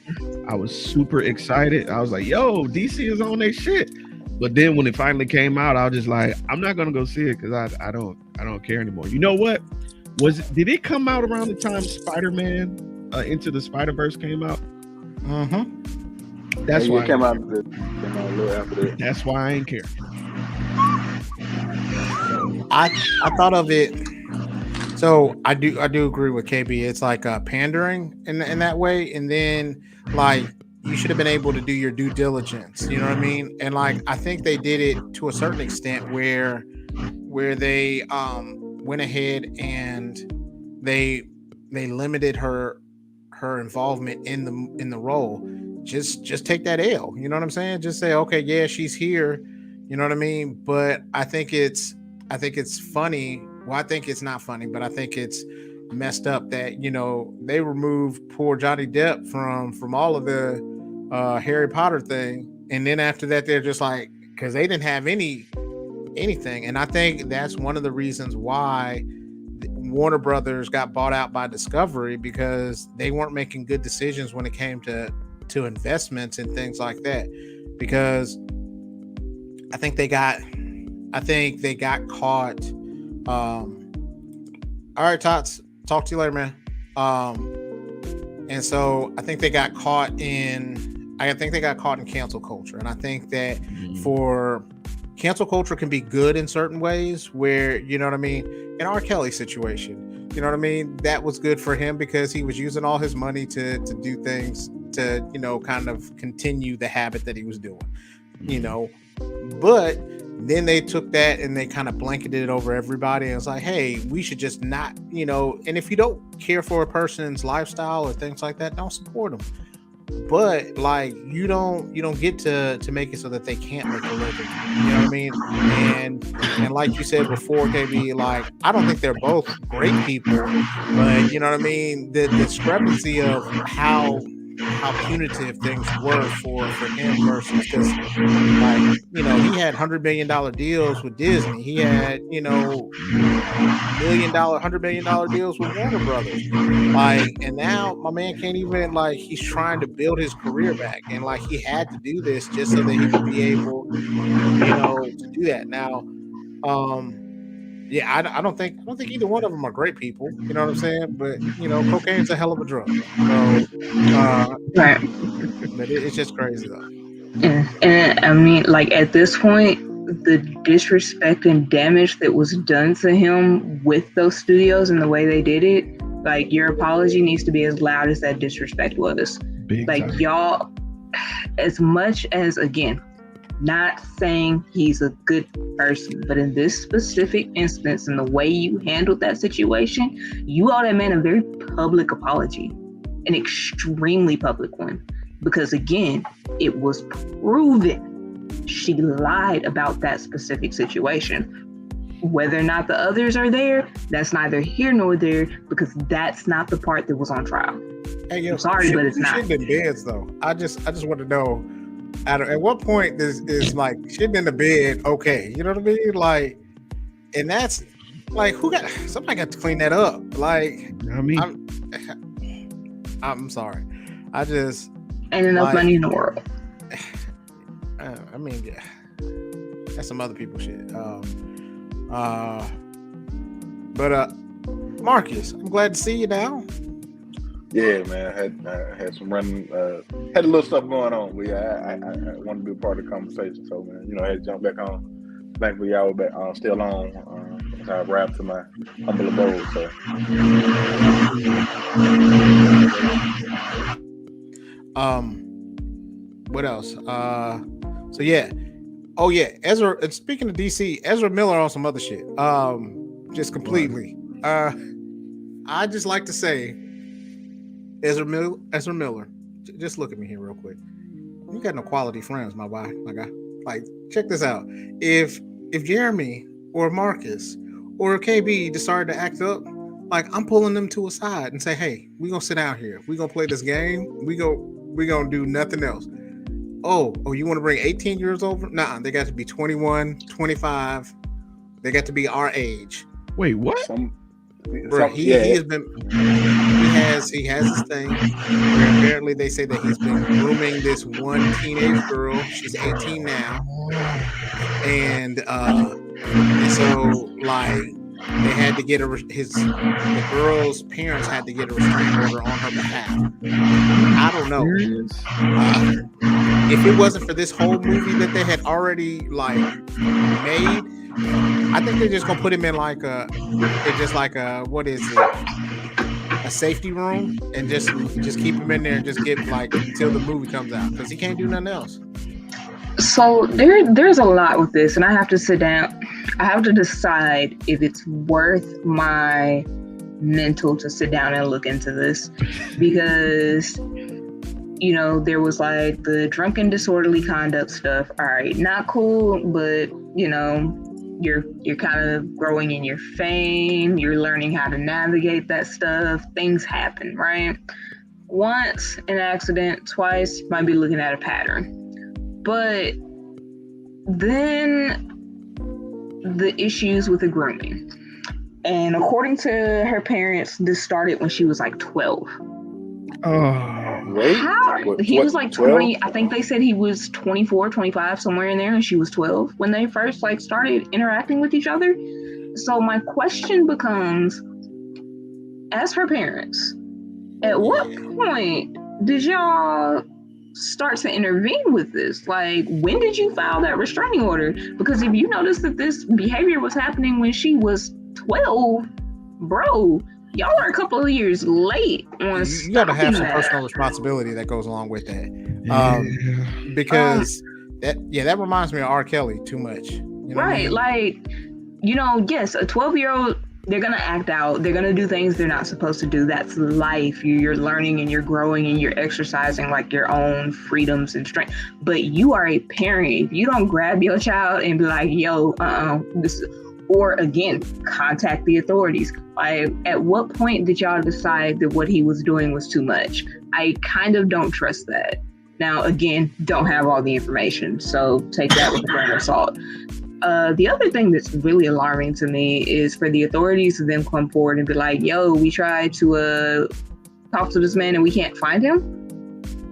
I was super excited. I was like, "Yo, DC is on their shit." But then when it finally came out, I was just like, "I'm not gonna go see it because I don't care anymore." You know what? Did it come out around the time Spider-Man Into the Spider-Verse came out? That's why it came out a little after that. That's why I ain't care. I thought of it. So I do agree with KB. It's like pandering in that way, and then like you should have been able to do your due diligence. You know what I mean? And like I think they did it to a certain extent where they went ahead and they limited her involvement in the role. Just take that L. You know what I'm saying? Just say, okay, yeah, she's here. You know what I mean? But I think it's funny. Well, I think it's not funny, but I think it's messed up that, you know, they removed poor Johnny Depp from all of the Harry Potter thing. And then after that, they're just like, because they didn't have anything. And I think that's one of the reasons why Warner Brothers got bought out by Discovery, because they weren't making good decisions when it came to investments and things like that. Because I think they got caught. All right, Tots, talk to you later, man. And so I think they got caught in cancel culture. And I think that for cancel culture can be good in certain ways where, you know what I mean? In R. Kelly situation, you know what I mean? That was good for him because he was using all his money to do things to, you know, kind of continue the habit that he was doing, you know. But then they took that and they kind of blanketed it over everybody. And it's like, hey, we should just not, you know, and if you don't care for a person's lifestyle or things like that, don't support them. But like you don't get to make it so that they can't make a living. You know what I mean? And like you said before, KB, like I don't think they're both great people, but you know what I mean? The discrepancy of how punitive things were for him versus, because like, you know, he had $100 million deals with Disney. He had, you know, $100 million deals with Warner Brothers. Like, and now my man can't even, like, he's trying to build his career back, and like he had to do this just so that he could be able, you know, to do that. Now, yeah, I don't think either one of them are great people. You know what I'm saying? But you know, cocaine's a hell of a drug. So, Right. but it's just crazy though. Yeah. And I mean, like at this point, the disrespect and damage that was done to him with those studios and the way they did it, like your apology needs to be as loud as that disrespect was. Big like time. Y'all, as much as, again, not saying he's a good person, but in this specific instance and the way you handled that situation, you owe that man a very public apology, an extremely public one, because again, it was proven she lied about that specific situation. Whether or not the others are there, that's neither here nor there, because that's not the part that was on trial. Hey, yo, I'm sorry, but it's not. Shitting in beds though. I just want to know, at what point is like shitting in the bed okay? You know what I mean? Like, and that's like, somebody got to clean that up. Like, I mean, I'm sorry. I just Ain't enough like, money in the world. I mean, yeah, that's some other people shit. But Marcus, I'm glad to see you now. Yeah, man. I had some running, had a little stuff going on. But yeah, I wanted to be a part of the conversation. So, man, I had to jump back on. Thankfully, y'all were back, still on. I wrapped to my humble abode. So, What else? So yeah. Oh yeah, Ezra. And speaking of DC, Ezra Miller on some other shit. Just completely. I just like to say, Ezra Miller. Just look at me here real quick. You got no quality friends, my guy. Like, check this out. If Jeremy or Marcus or KB decided to act up, like, I'm pulling them to a side and say, hey, we gonna sit down here. We gonna play this game. We gonna do nothing else. Oh, you want to bring 18 years over? Nah, they got to be 21, 25. They got to be our age. Wait, what? Bro, he has his thing where apparently they say that he's been grooming this one teenage girl. She's 18 now. And so like they had to get the girl's parents had to get a restraining order on her behalf. I don't know. If it wasn't for this whole movie that they had already like made, I think they're just gonna put him in like a what is it? A safety room and just keep him in there and just get like until the movie comes out because he can't do nothing else. So there's a lot with this, and I have to sit down. I have to decide if it's worth my mental to sit down and look into this, because there was like the drunken disorderly conduct stuff. All right, not cool, but you're kind of growing in your fame. You're learning how to navigate that stuff. Things happen, right? Once an accident, twice you might be looking at a pattern. But then the issues with the grooming. And according to her parents, this started when she was like 12. Wait, he was like 20. I think they said he was 24, 25, somewhere in there, and she was 12 when they first like started interacting with each other. So my question becomes, as her parents, at what point did y'all start to intervene with this? Like, when did you file that restraining order? Because if you notice that this behavior was happening when she was 12, bro, y'all are a couple of years late on you got to have some that. personal responsibility that goes along with that. Because that reminds me of R. Kelly too much. Right, like, yes, a 12-year-old, they're gonna act out, they're gonna do things they're not supposed to do. That's life. You're learning and you're growing and you're exercising like your own freedoms and strength. But you are a parent. If you don't grab your child and be like, yo, or again, contact the authorities. Like, at what point did y'all decide that what he was doing was too much? I kind of don't trust that. Now, again, don't have all the information, so take that with a grain of salt. The other thing that's really alarming to me is for the authorities to then come forward and be like, yo, we tried to talk to this man and we can't find him.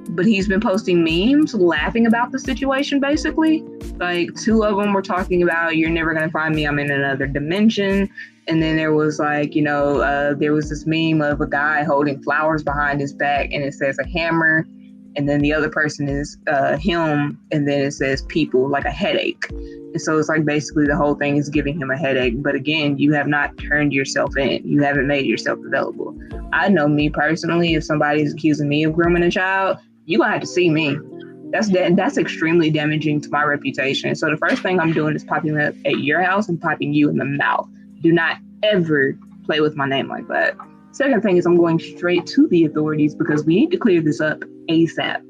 But he's been posting memes laughing about the situation, basically. Like, 2 of them were talking about, you're never going to find me, I'm in another dimension. And then there was like, there was this meme of a guy holding flowers behind his back and it says a hammer. And then the other person is him, and then it says people, like a headache. And so it's like basically the whole thing is giving him a headache. But again, you have not turned yourself in. You haven't made yourself available. I know me personally, if somebody's accusing me of grooming a child, you're going to have to see me. That's extremely damaging to my reputation. So the first thing I'm doing is popping up at your house and popping you in the mouth. Do not ever play with my name like that. Second thing is I'm going straight to the authorities because we need to clear this up ASAP.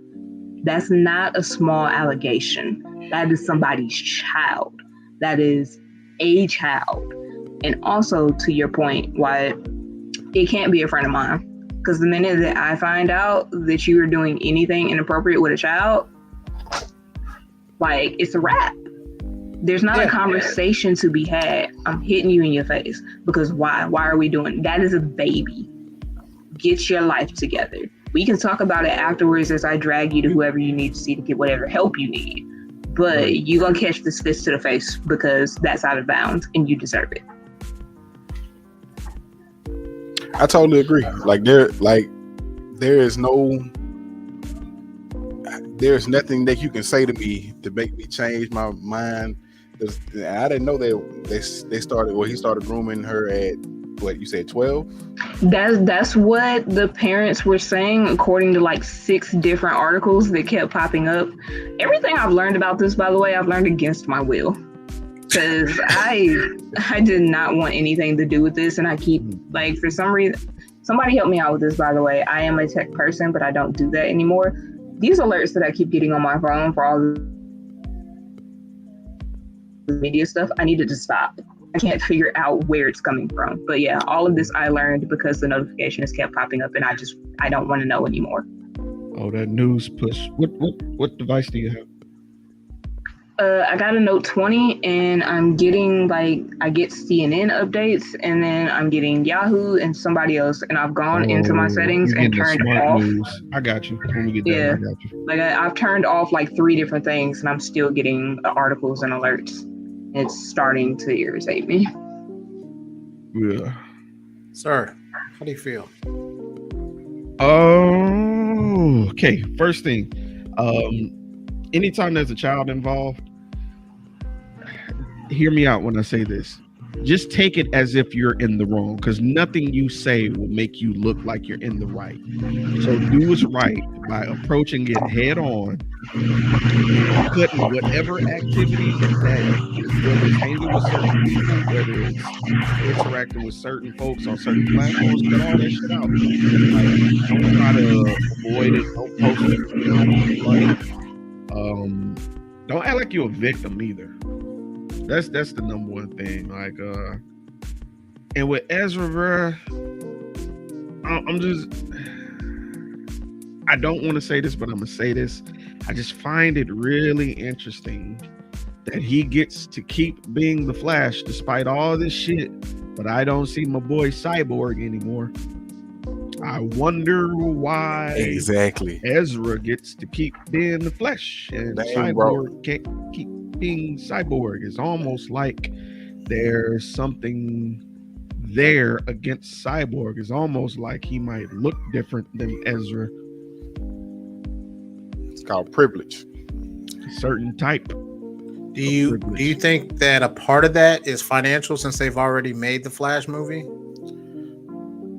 That's not a small allegation. That is somebody's child. That is a child. And also, to your point, Wyatt, it can't be a friend of mine. Because the minute that I find out that you are doing anything inappropriate with a child, like, it's a wrap. There's not a conversation to be had. I'm hitting you in your face. Because why? Why are we doing? That is a baby. Get your life together. We can talk about it afterwards as I drag you to whoever you need to see to get whatever help you need. But you gonna catch this fist to the face because that's out of bounds and you deserve it. I totally agree. There's nothing that you can say to me to make me change my mind. I didn't know that they started. Well, he started grooming her at what you said, 12. That's what the parents were saying, according to like 6 different articles that kept popping up. Everything I've learned about this, by the way, I've learned against my will, because I did not want anything to do with this, and I keep like, for some reason, somebody help me out with this, by the way. I am a tech person, but I don't do that anymore. These alerts that I keep getting on my phone for all the media stuff, I needed to stop. I can't figure out where it's coming from. But yeah, all of this I learned because the notifications kept popping up, and I don't want to know anymore. Oh, that news push. What device do you have? I got a Note 20, and I'm getting I get CNN updates, and then I'm getting Yahoo and somebody else, and I've gone into my settings and turned off. News. I got you. When we get there, I got you. Like I've turned off like 3 different things, and I'm still getting articles and alerts. It's starting to irritate me. Yeah. Sir, how do you feel? Okay. First thing, anytime there's a child involved, hear me out when I say this. Just take it as if you're in the wrong, because nothing you say will make you look like you're in the right. So do what's right by approaching it head on, putting whatever activity that, whether it's hanging with certain people, whether it's interacting with certain folks on certain platforms, cut all that shit out. Like, don't try to avoid it. Don't post it if you don't like. Don't act like you're a victim either. That's the number one thing. Like, and with Ezra, bro, I don't want to say this, but I'm gonna say this. I just find it really interesting that he gets to keep being the Flash despite all this shit, but I don't see my boy Cyborg anymore. I wonder why Exactly. Ezra gets to keep being the Flash and Cyborg can't keep being Cyborg. It's almost like there's something there against Cyborg. It's almost like he might look different than Ezra. It's called privilege. A certain type. Do you think that a part of that is financial, since they've already made the Flash movie?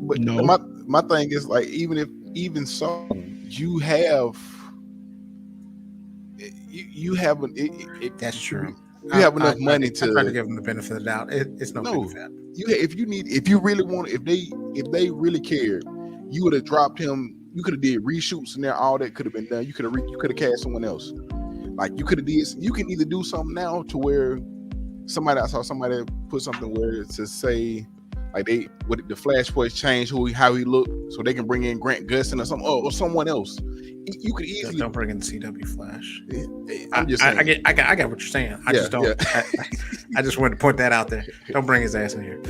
But no. My thing is, like, even so, you have that's true. You have enough money to try to give them the benefit of the doubt. It's no benefit. If they really cared, you would have dropped him. You could have did reshoots and there, all that could have been done. You could have cast someone else. Like, you could have did. You can either do something now to where I saw somebody put something where it's to say, like, the Flash voice change how he looked, so they can bring in Grant Gustin or someone else. You could easily don't bring in the CW Flash. I'm just saying. I get what you're saying. I just don't. Yeah. I just wanted to put that out there. Don't bring his ass in here.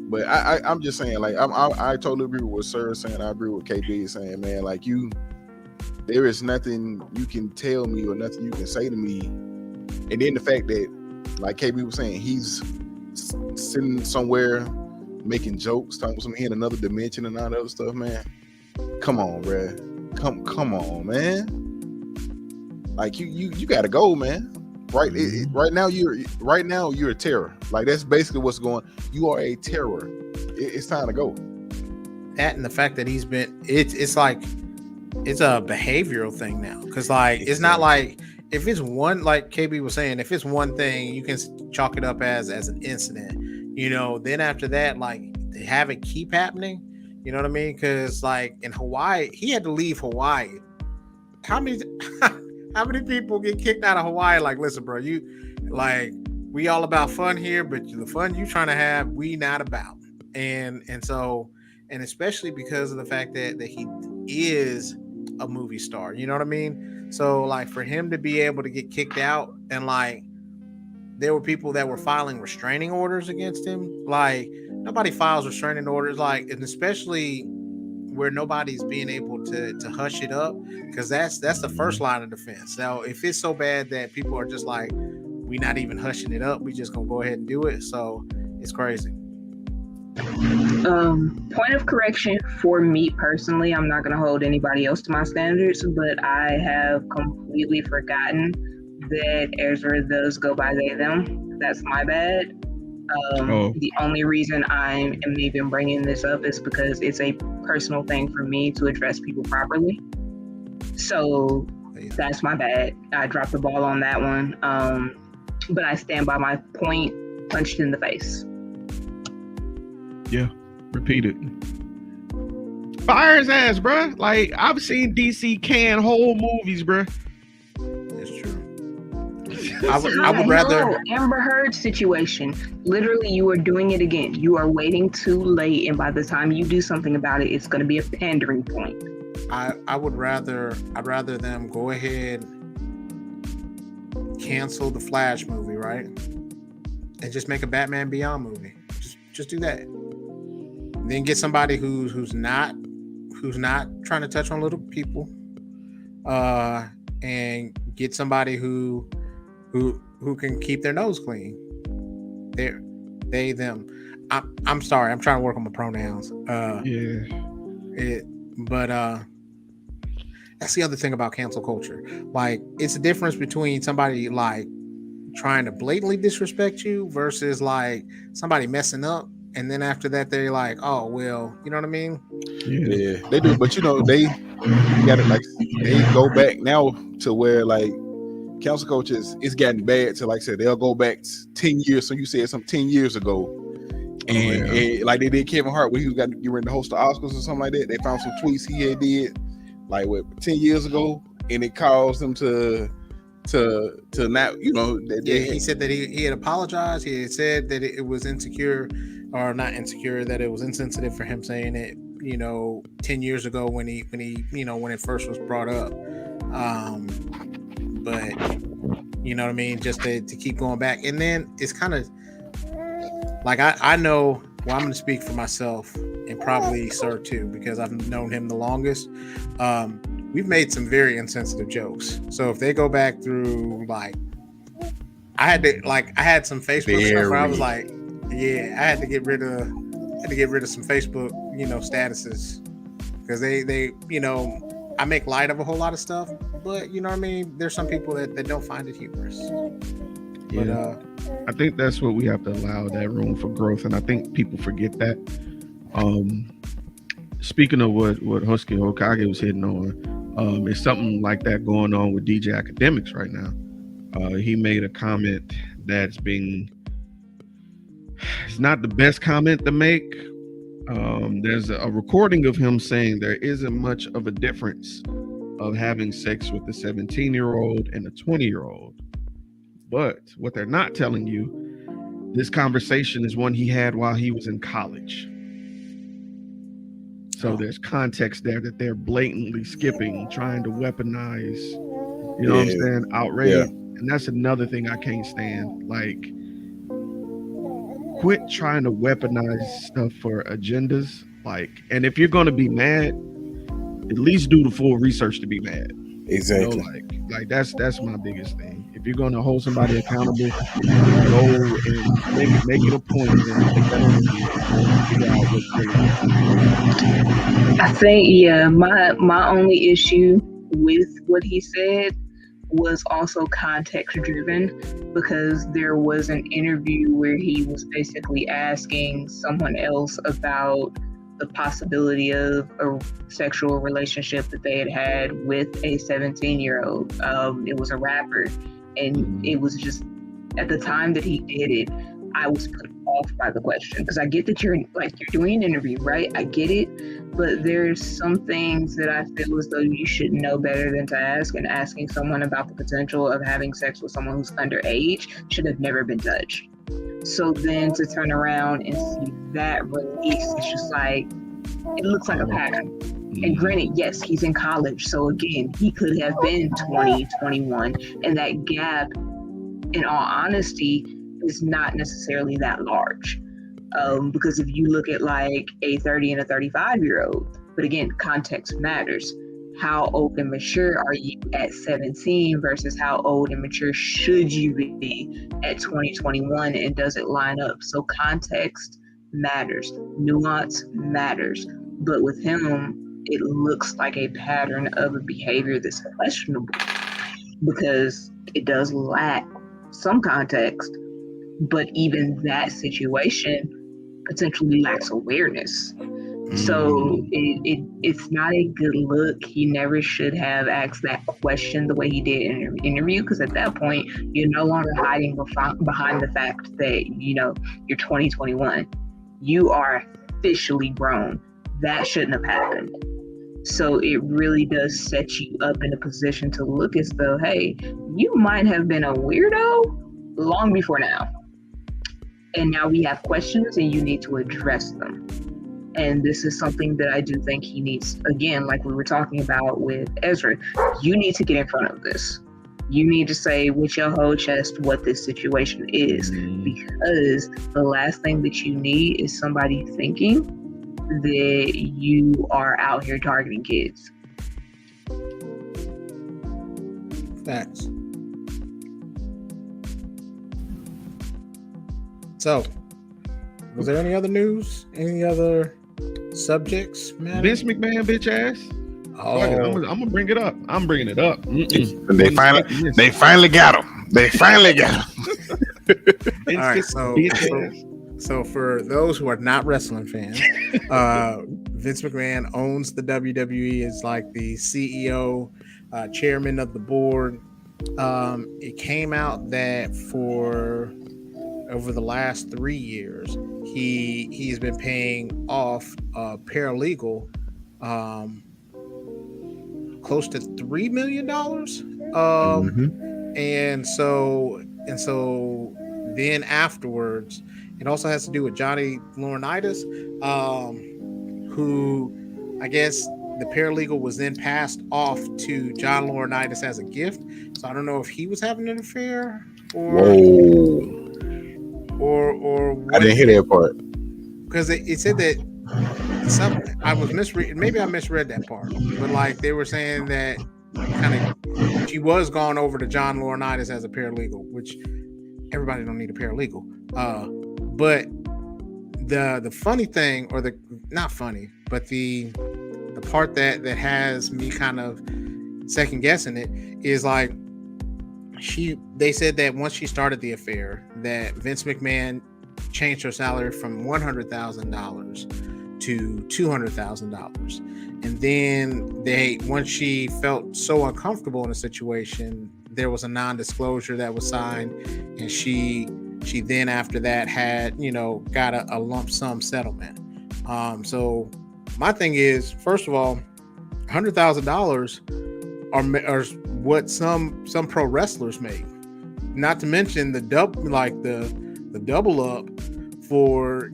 But I'm just saying, like, I totally agree with what Sir is saying. I agree with KB is saying, man. Like, there is nothing you can tell me or nothing you can say to me, and then the fact that, like KB was saying, he's sitting somewhere making jokes, talking about something in another dimension and all that other stuff, man. Come on, bro. Come on, man. Like, you gotta go, man. Right, right now you're a terror. Like, that's basically what's going. You are a terror. It's time to go. That, and the fact that he's been, it's like, it's a behavioral thing now, because like, it's not like, if it's one, like KB was saying, if it's one thing, you can chalk it up as an incident, then after that, like, to have it keep happening, you know what I mean? Because like in Hawaii, he had to leave Hawaii. How many people get kicked out of Hawaii? Like, listen, bro, we all about fun here, but the fun you trying to have, we not about. And especially because of the fact that he is a movie star, you know what I mean? So like, for him to be able to get kicked out, and like, there were people that were filing restraining orders against him. Like, nobody files restraining orders, like, and especially where nobody's being able to hush it up, because that's the first line of defense. Now, if it's so bad that people are just like, we not even hushing it up, we just gonna go ahead and do it. So it's crazy. Point of correction for me personally, I'm not going to hold anybody else to my standards, but I have completely forgotten that Ezra does go by they, them. That's my bad. The only reason I am even bringing this up is because it's a personal thing for me to address people properly. So that's my bad. I dropped the ball on that one. But I stand by my point, punched in the face. Yeah, repeat it. Fire his ass, bruh. Like, I've seen DC can whole movies, bruh. It's true. I would rather Amber Heard situation. Literally, you are doing it again. You are waiting too late, and by the time you do something about it, it's going to be a pandering point. I'd rather them go ahead, cancel the Flash movie, right, and just make a Batman Beyond movie. Just do that. Then get somebody who's not trying to touch on little people, and get somebody who can keep their nose clean. They them. I'm sorry. I'm trying to work on my pronouns. That's the other thing about cancel culture. Like, it's a difference between somebody like trying to blatantly disrespect you versus like somebody messing up, and then after that they're like, oh well, you know what I mean? Yeah, they do. But you know, they got it, like they go back now to where like council coaches, it's gotten bad to, like I said, they'll go back 10 years. So you said something 10 years ago, and like they did Kevin Hart when he got you were in the host of Oscars or something like that. They found some tweets he had did like 10 years ago, and it caused them to not, you know, he said that he had apologized. He had said that it was insecure, or not insecure, that it was insensitive for him saying it, you know, 10 years ago when he you know, when it first was brought up. But you know what I mean, just to keep going back. And then it's kind of like, I know, well, I'm going to speak for myself and probably Sir too, because I've known him the longest. We've made some very insensitive jokes. So if they go back through, like, I had some Facebook stuff where I was like, yeah, I had to get rid of some Facebook, you know, statuses, because they you know, I make light of a whole lot of stuff, but you know what I mean, there's some people that don't find it humorous. Yeah. But I think that's what we have to allow, that room for growth, and I think people forget that. Speaking of what Husky Hokage was hitting on, it's something like that going on with DJ Academics right now. He made a comment that's it's not the best comment to make. There's a recording of him saying there isn't much of a difference of having sex with a 17-year-old and a 20-year-old. But what they're not telling you, this conversation is one he had while he was in college. So there's context there that they're blatantly skipping, trying to weaponize, you know what I'm saying, outrage. Yeah. And that's another thing I can't stand. Like, quit trying to weaponize stuff for agendas. Like, and if you're going to be mad, at least do the full research to be mad. Exactly. You know, like that's my biggest thing. If you're going to hold somebody accountable, go and make it a point and take that on figure out what's really. I think, my only issue with what he said was also context driven, because there was an interview where he was basically asking someone else about the possibility of a sexual relationship that they had with a 17-year-old. It was a rapper, and it was just, at the time that he did it, I was put off by the question, because I get that you're doing an interview, right? I get it, but there's some things that I feel as though you should know better than to ask, and asking someone about the potential of having sex with someone who's underage should have never been touched. So then to turn around and see that release, it's just like, it looks like a pattern. And granted, yes, he's in college, so again, he could have been 20, 21, and that gap, in all honesty, is not necessarily that large. Because if you look at like a 30 and a 35-year-old, But again, context matters. How old and mature are you at 17 versus how old and mature should you be at 2021, and does it line up? So context matters, nuance matters. But with him, it looks like a pattern of a behavior that's questionable because it does lack some context, but even that situation potentially lacks awareness. So it's not a good look. He never should have asked that question the way he did in an interview, because at that point, you're no longer hiding behind the fact that, you're 2021. You are officially grown. That shouldn't have happened. So it really does set you up in a position to look as though, hey, you might have been a weirdo long before now. And now we have questions and you need to address them. And this is something that I do think he needs, again, like we were talking about with Ezra, you need to get in front of this. You need to say with your whole chest what this situation is, because the last thing that you need is somebody thinking that you are out here targeting kids. Facts. So, was there any other news? Any other subjects, man? Vince McMahon, bitch ass. Oh, I'm gonna bring it up. I'm bringing it up. They finally got him. They finally got him. all right. So for those who are not wrestling fans, Vince McMahon owns the WWE, is like the CEO, chairman of the board. It came out that for over the last 3 years, he's been paying off a paralegal close to $3 million. And so then afterwards, it also has to do with Johnny Laurinaitis, who I guess the paralegal was then passed off to John Laurinaitis as a gift. So I don't know if he was having an affair or what. I didn't hear that part. Because it said that I was misread. Maybe I misread that part, but like they were saying that kind of she was gone over to John Laurinaitis as a paralegal, which everybody don't need a paralegal. But the funny thing, or the not funny, but the part that has me kind of second guessing it is like they said that once she started the affair, that Vince McMahon changed her salary from $100,000 to $200,000, and then once she felt so uncomfortable in a situation, there was a non-disclosure that was signed, and she then after that had got a lump sum settlement. So my thing is, first of all, $100,000 are what some pro wrestlers make. Not to mention the double up for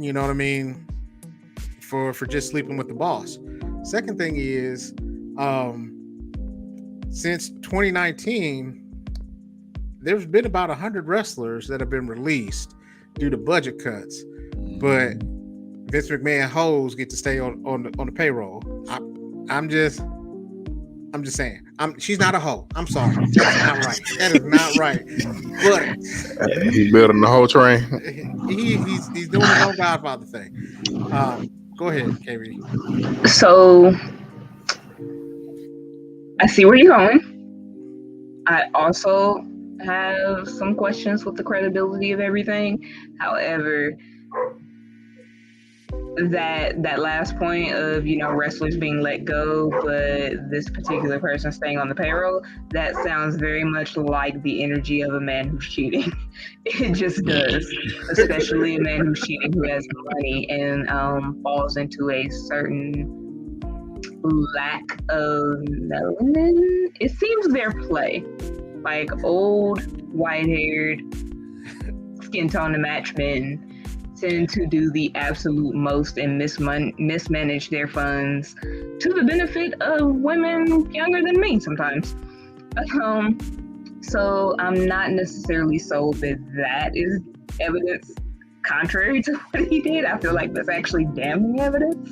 for just sleeping with the boss. Second thing is, since 2019, there's been about 100 wrestlers that have been released due to budget cuts, but Vince McMahon hoes get to stay on the payroll. I'm just saying. She's not a hoe. I'm sorry. That's not right. That is not right. But he's building the whole train. He's doing the whole Godfather thing. Go ahead, KB. So I see where you're going. I also have some questions with the credibility of everything. However, that last point of wrestlers being let go, but this particular person staying on the payroll, that sounds very much like the energy of a man who's cheating. It just does, especially a man who's cheating who has money and falls into a certain lack of melanin. It seems their play, like old white-haired skin tone to match men tend to do the absolute most and mismanage their funds to the benefit of women younger than me sometimes. So I'm not necessarily sold that is evidence contrary to what he did. I feel like that's actually damning evidence.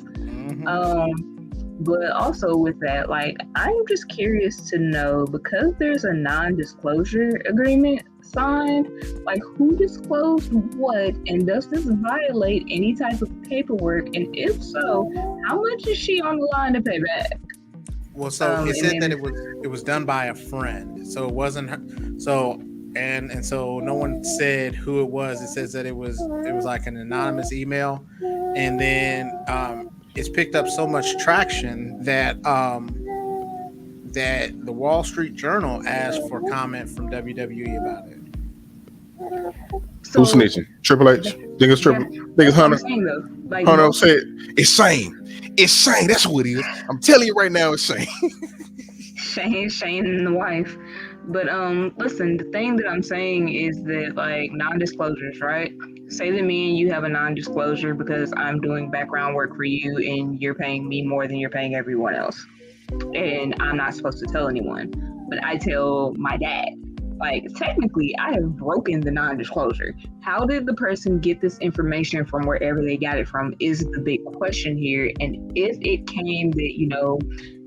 But also with that, like, I'm just curious to know, because there's a non-disclosure agreement signed, like, who disclosed what, and does this violate any type of paperwork? And if so, how much is she on the line to pay back? Well, so it And said that then it was done by a friend, so it wasn't her. So and so no one said who it was. It says that it was like an anonymous email, and then it's picked up so much traction that that the Wall Street Journal asked for comment from WWE about it. Who's so snitching? Triple H. Think it's Triple. that, Think it's that's what I'm Hunter. saying though. Like, Hunter most said it's same. It's same. That's what it is. I'm telling you right now, it's same. Shane and the wife. But listen, the thing that I'm saying is that, like, non-disclosures, right? Say that me and you have a non-disclosure because I'm doing background work for you and you're paying me more than you're paying everyone else. And I'm not supposed to tell anyone. But I tell my dad. Like, technically, I have broken the non-disclosure. How did the person get this information from wherever they got it from is the big question here. And if it came that, you know,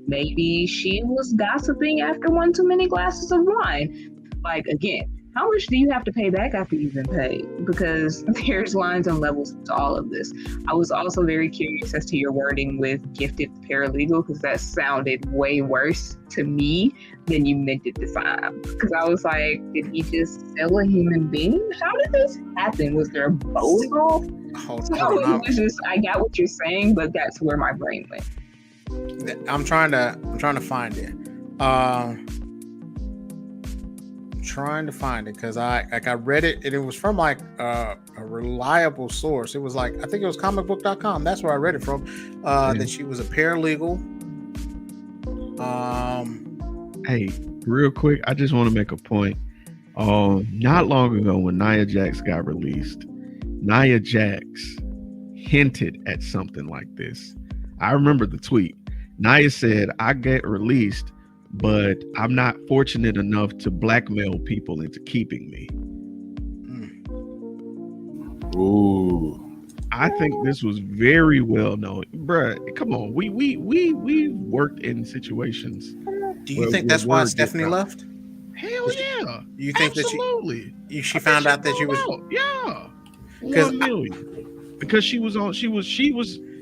maybe she was gossiping after one too many glasses of wine, like, again, how much do you have to pay back after you've been paid? Because there's lines and levels to all of this. I was also very curious as to your wording with gifted paralegal, because that sounded way worse to me than you meant it to sound. Because I was like, did he just sell a human being? How did this happen? Was there a boat involved? Hold So on, it was just, I got what you're saying, but that's where my brain went. I'm trying to find it. Trying to find it because I read it and it was from like a reliable source. It was like, I think it was comicbook.com. That's where I read it from. That she was a paralegal. Hey, real quick, I just want to make a point. Not long ago when Nia Jax got released, Nia Jax hinted at something like this. I remember the tweet. Nia said, I get released, but I'm not fortunate enough to blackmail people into keeping me. Ooh. I think this was very well known. Bruh, come on. We worked in situations. Do you think that's why Stephanie left? Hell yeah. You think absolutely. that she found out that she was yeah. 1 million. Because she was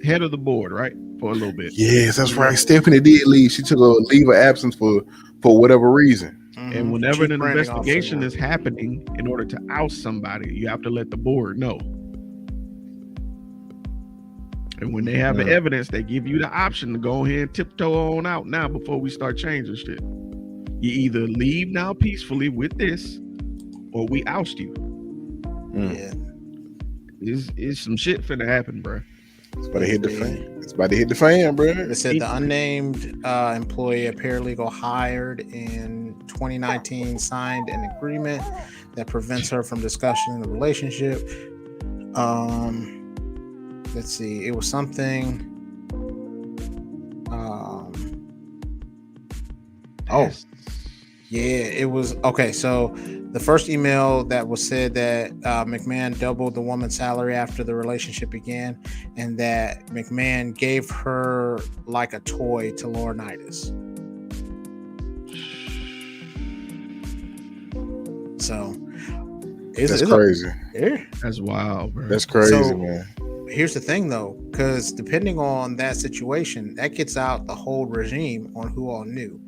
head of the board, right? For a little bit. Yes, that's right. Stephanie did leave. She took a leave of absence for whatever reason. And whenever an investigation is happening, in order to oust somebody, you have to let the board know. And when they have the evidence, they give you the option to go ahead and tiptoe on out now before we start changing shit. You either leave now peacefully with this, or we oust you. Yeah. It's some shit finna happen, bro. It's about to hit the fan. It's about to hit the fan, bro. It said the unnamed employee, a paralegal hired in 2019, signed an agreement that prevents her from discussing the relationship. Let's see. It was something. It was okay. So the first email that was said that McMahon doubled the woman's salary after the relationship began, and that McMahon gave her like a toy to Laurinaitis. So that's crazy. That's wild, bro. That's crazy, man. Here's the thing, though, because depending on that situation, that gets out the whole regime on who all knew.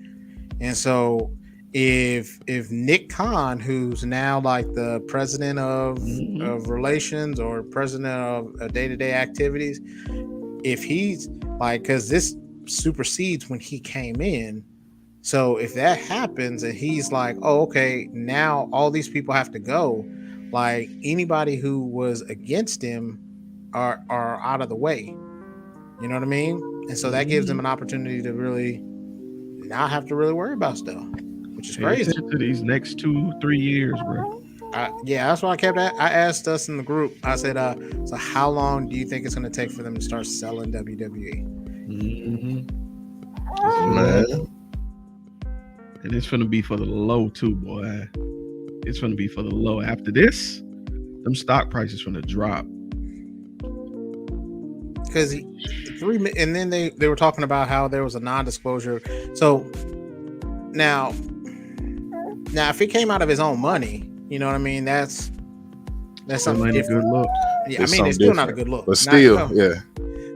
And so if Nick Khan, who's now like the president of relations or president of day-to-day activities, if he's like, because this supersedes when he came in. So if that happens and he's like, oh, okay, now all these people have to go, like anybody who was against him are out of the way. You know what I mean? And so that gives them an opportunity to really not have to really worry about stuff, which is crazy. To these next 2-3 years, bro. That's why I asked us in the group. I said, so how long do you think it's going to take for them to start selling WWE? Man. And it's going to be for the low too, boy. It's going to be for the low. After this, them stock prices going to drop. because and then they were talking about how there was a non-disclosure. So now if it came out of his own money, you know what I mean, that's something Ain't a different. good look. Yeah, I It's mean, it's something still not a different. good look, But still, Not- yeah.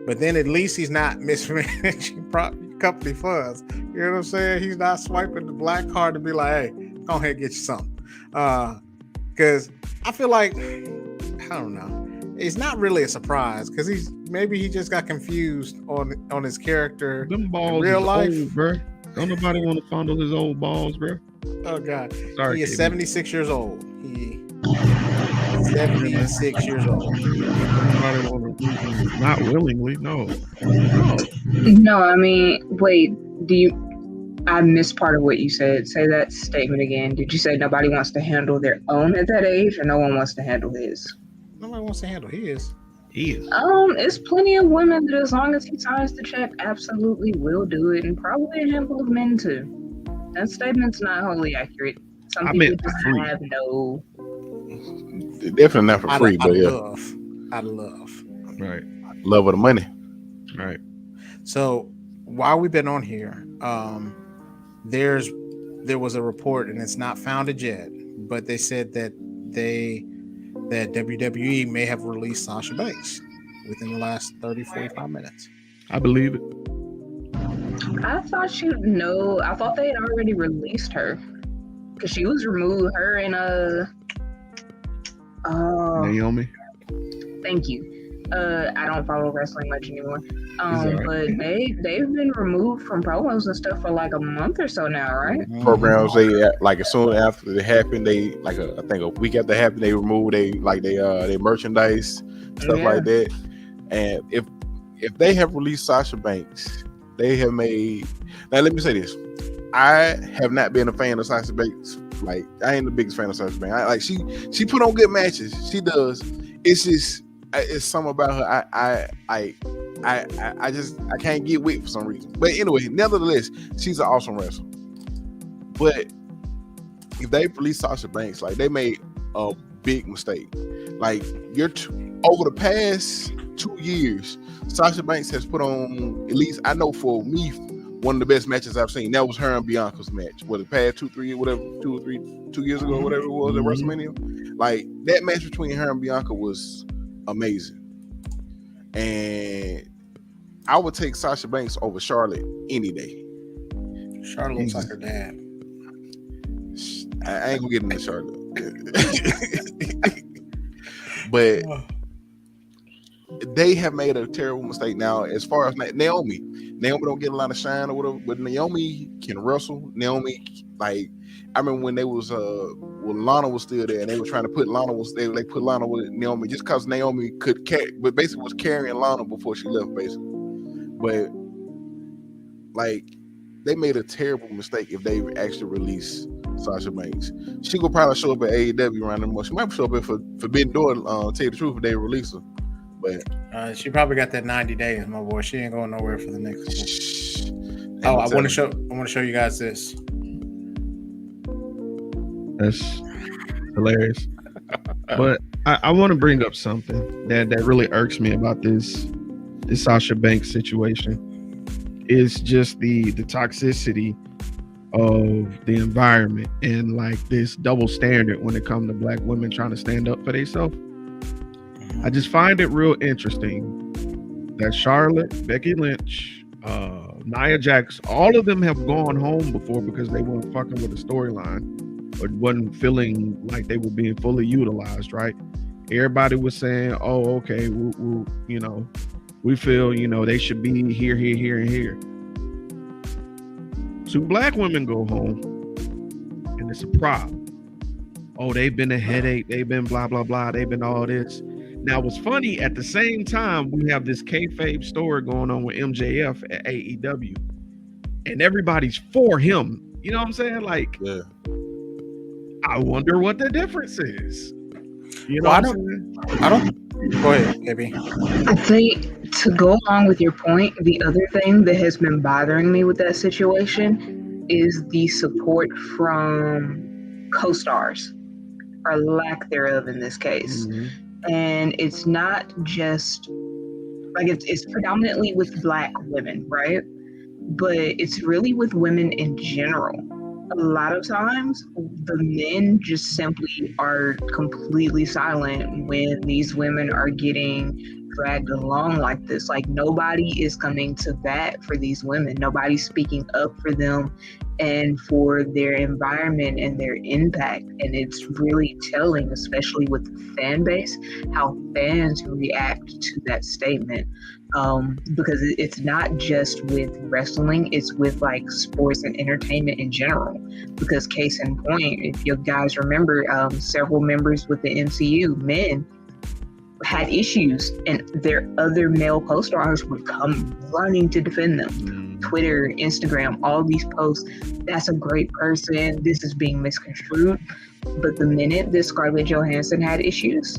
But then at least he's not mismanaging company funds. You know what I'm saying? He's not swiping the black card to be like, hey, go ahead and get you something. Because I feel like, I don't know, it's not really a surprise because he just got confused on his character Them in balls real is life. old, bro. Don't nobody want to fondle his old balls, bro. Oh God, Sorry, he is KB. 76 years old. He 76 years old. Nobody want to, not willingly, no. No, I mean, wait, I missed part of what you said. Say that statement again. Did you say nobody wants to handle their own at that age, or no one wants to handle his? Nobody wants to handle his. He is. It's plenty of women that, as long as he signs the check, absolutely will do it, and probably a handful of men too. That statement's not wholly accurate. Some I people meant just free. have no. Definitely not for free, but yeah, I'd love. Right. love of the money. Right. So while we've been on here, there was a report, and it's not founded yet, but they said that WWE may have released Sasha Banks within the last 30-45 minutes. I believe it. I thought they had already released her because she was removed. Her and Naomi. Thank you. I don't follow wrestling much anymore. right. But they've been removed from promos and stuff for like a month or so now, right? Programs, they like as soon after it happened, they like I think a week after it happened, they removed their merchandise, stuff Yeah. like that. And if they have released Sasha Banks, they have made. Now let me say this: I have not been a fan of Sasha Banks. Like I ain't the biggest fan of Sasha Banks. She put on good matches. She does. It's just it's something about her. I just can't get with for some reason. But anyway, nevertheless, she's an awesome wrestler. But if they release Sasha Banks, like they made a big mistake. Like over the past 2 years, Sasha Banks has put on, at least I know for me, one of the best matches I've seen. That was her and Bianca's match. Was it past 2 years ago, whatever it was at WrestleMania? Like that match between her and Bianca was amazing. And I would take Sasha Banks over Charlotte any day. Charlotte looks like her dad. I ain't gonna get into Charlotte. But they have made a terrible mistake. Now, as far as Naomi don't get a lot of shine or whatever, but Naomi can wrestle. Naomi, like, I remember when they was when Lana was still there and they were trying to put they put Lana with Naomi just because Naomi could carry, but basically was carrying Lana before she left, basically. But like, they made a terrible mistake if they actually release Sasha Banks. She could probably show up at AEW around the month. She might show up at Forbidden Door, tell you the truth, if they release her. But she probably got that 90 days, my boy. She ain't going nowhere for the next one. I want to show you guys this. That's hilarious. But I want to bring up something that really irks me about this Sasha Banks situation. Is just the toxicity of the environment and like this double standard when it comes to black women trying to stand up for themselves. I just find it real interesting that Charlotte, Becky Lynch, Nia Jax, all of them have gone home before because they weren't fucking with the storyline or wasn't feeling like they were being fully utilized, right? Everybody was saying, oh, okay, we feel, they should be here, and here. 2 black women go home, and it's a problem. Oh, they've been a headache. They've been blah, blah, blah. They've been all this. Now, what's funny, at the same time, we have this kayfabe story going on with MJF at AEW, and everybody's for him. You know what I'm saying? Like, yeah. I wonder what the difference is. You know what I'm saying? I don't. Go ahead, baby. I think, to go along with your point, the other thing that has been bothering me with that situation is the support from co-stars, or lack thereof in this case. Mm-hmm. And it's not just Like it's predominantly with Black women, right? But it's really with women in general. A lot of times, the men just simply are completely silent when these women are getting dragged along like this. Like, nobody is coming to bat for these women, nobody's speaking up for them and for their environment and their impact. And it's really telling, especially with the fan base, how fans react to that statement. Because it's not just with wrestling, it's with like sports and entertainment in general. Because case in point, if you guys remember, several members with the MCU, men, had issues, and their other male co-stars would come running to defend them. Twitter, Instagram, all these posts, that's a great person, this is being misconstrued. But the minute that Scarlett Johansson had issues,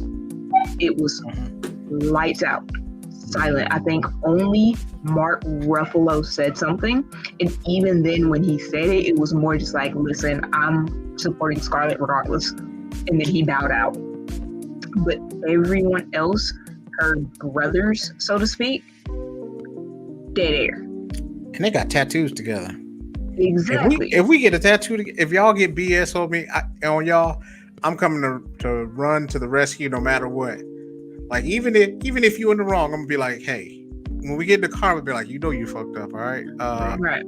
it was lights out, silent. I think only Mark Ruffalo said something, and even then when he said it, it was more just like, listen, I'm supporting Scarlett regardless, and then he bowed out. But everyone else, her brothers, so to speak, dead air. And they got tattoos together. Exactly. If we get a tattoo, if y'all get BS on me, on y'all, I'm coming to run to the rescue no matter what. Like, even if you in the wrong, I'm gonna be like, hey, when we get in the car, we'll be like, you know, you fucked up, all right? Right.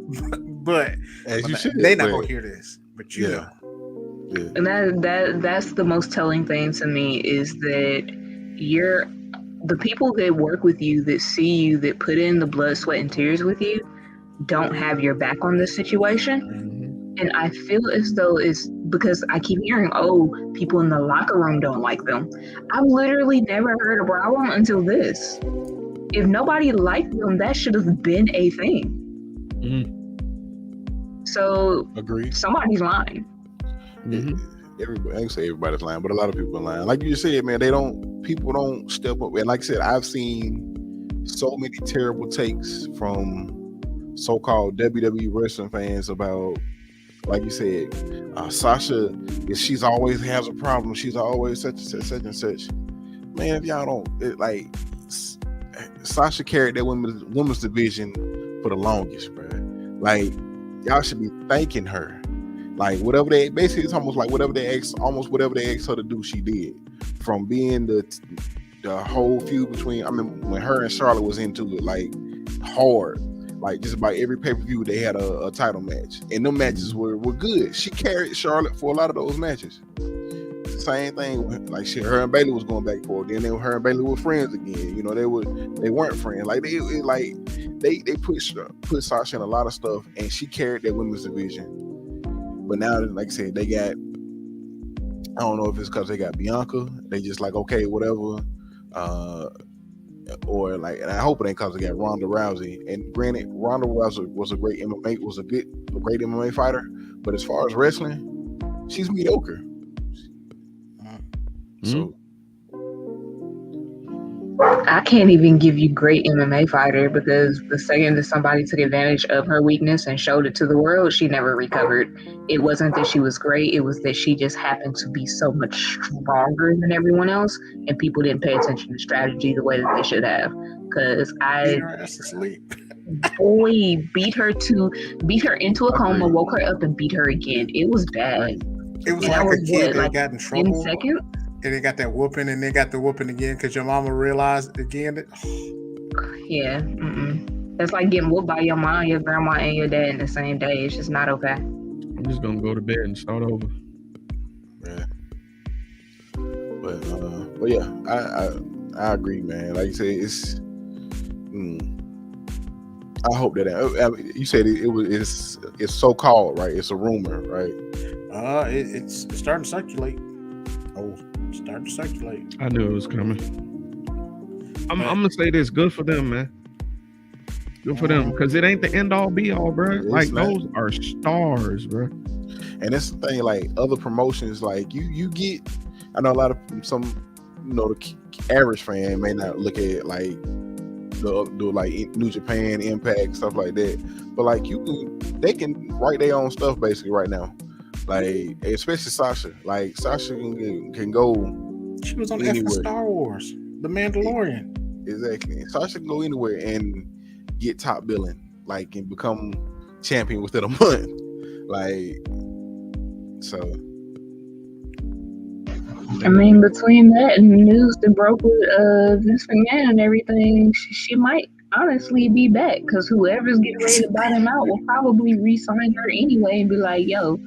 But As you should, they not gonna hear this, but you know. Yeah. And that's the most telling thing to me, is that the people that work with you, that see you, that put in the blood, sweat, and tears with you, don't have your back on this situation. And I feel as though it's because I keep hearing, oh, people in the locker room don't like them. I've literally never heard a problem until this. If nobody liked them, that should have been a thing. So Agreed. Somebody's lying. Everybody, I ain't say everybody's lying, but a lot of people are lying. Like you said, man, people don't step up. And like I said, I've seen so many terrible takes from so-called WWE wrestling fans about, like you said, Sasha, if she's always has a problem, she's always such and such. Man, if y'all don't, Sasha carried that women's division for the longest, bro. Like, y'all should be thanking her. Like, whatever basically, it's almost like whatever they asked her to do, she did. From being the whole feud between, when her and Charlotte was into it, like, hard. Like, just about every pay-per-view, they had a title match. And them matches were good. She carried Charlotte for a lot of those matches. Same thing, like, her and Bayley was going back and forth. Then her and Bayley were friends again. You know, they weren't friends. Like, they put Sasha in a lot of stuff, and she carried that women's division. But now, like I said, they got, I don't know if it's because they got Bianca. They just like, okay, whatever. Or like, and I hope it ain't because they got Ronda Rousey. And granted, Ronda Rousey was a great great MMA fighter. But as far as wrestling, she's mediocre. So I can't even give you great MMA fighter, because the second that somebody took advantage of her weakness and showed it to the world, she never recovered. It wasn't that she was great, it was that she just happened to be so much stronger than everyone else, and people didn't pay attention to strategy the way that they should have. Because beat her ass to sleep. beat her into a coma, woke her up, and beat her again. It was bad. It was like a kid that got in trouble. 10 seconds? And they got that whooping, and they got the whooping again because your mama realized again that. Yeah, that's like getting whooped by your mom, your grandma, and your dad in the same day. It's just not okay. I'm just gonna go to bed and start over. Yeah. But yeah, I agree, man. Like you said, it's. I hope that you said it's so called, right? It's a rumor, right? It's starting to circulate. Starting to circulate. I knew it was coming. I'm gonna say this: good for them, man. Good for them, because it ain't the end all be all, bro. Like, those are stars, bro. And that's the thing. Like, other promotions, like you get. I know a lot of the average fan may not look at it like the like New Japan, Impact, stuff like that. But like, they can write their own stuff basically right now. Like, especially Sasha. Like, Sasha can go. She was on anywhere. Star Wars, The Mandalorian. Exactly. Sasha can go anywhere and get top billing, like, and become champion within a month. Like, so. I mean, between that and the news that broke with Vince McMahon and everything, she might honestly be back because whoever's getting ready to buy them out will probably re-sign her anyway and be like, yo,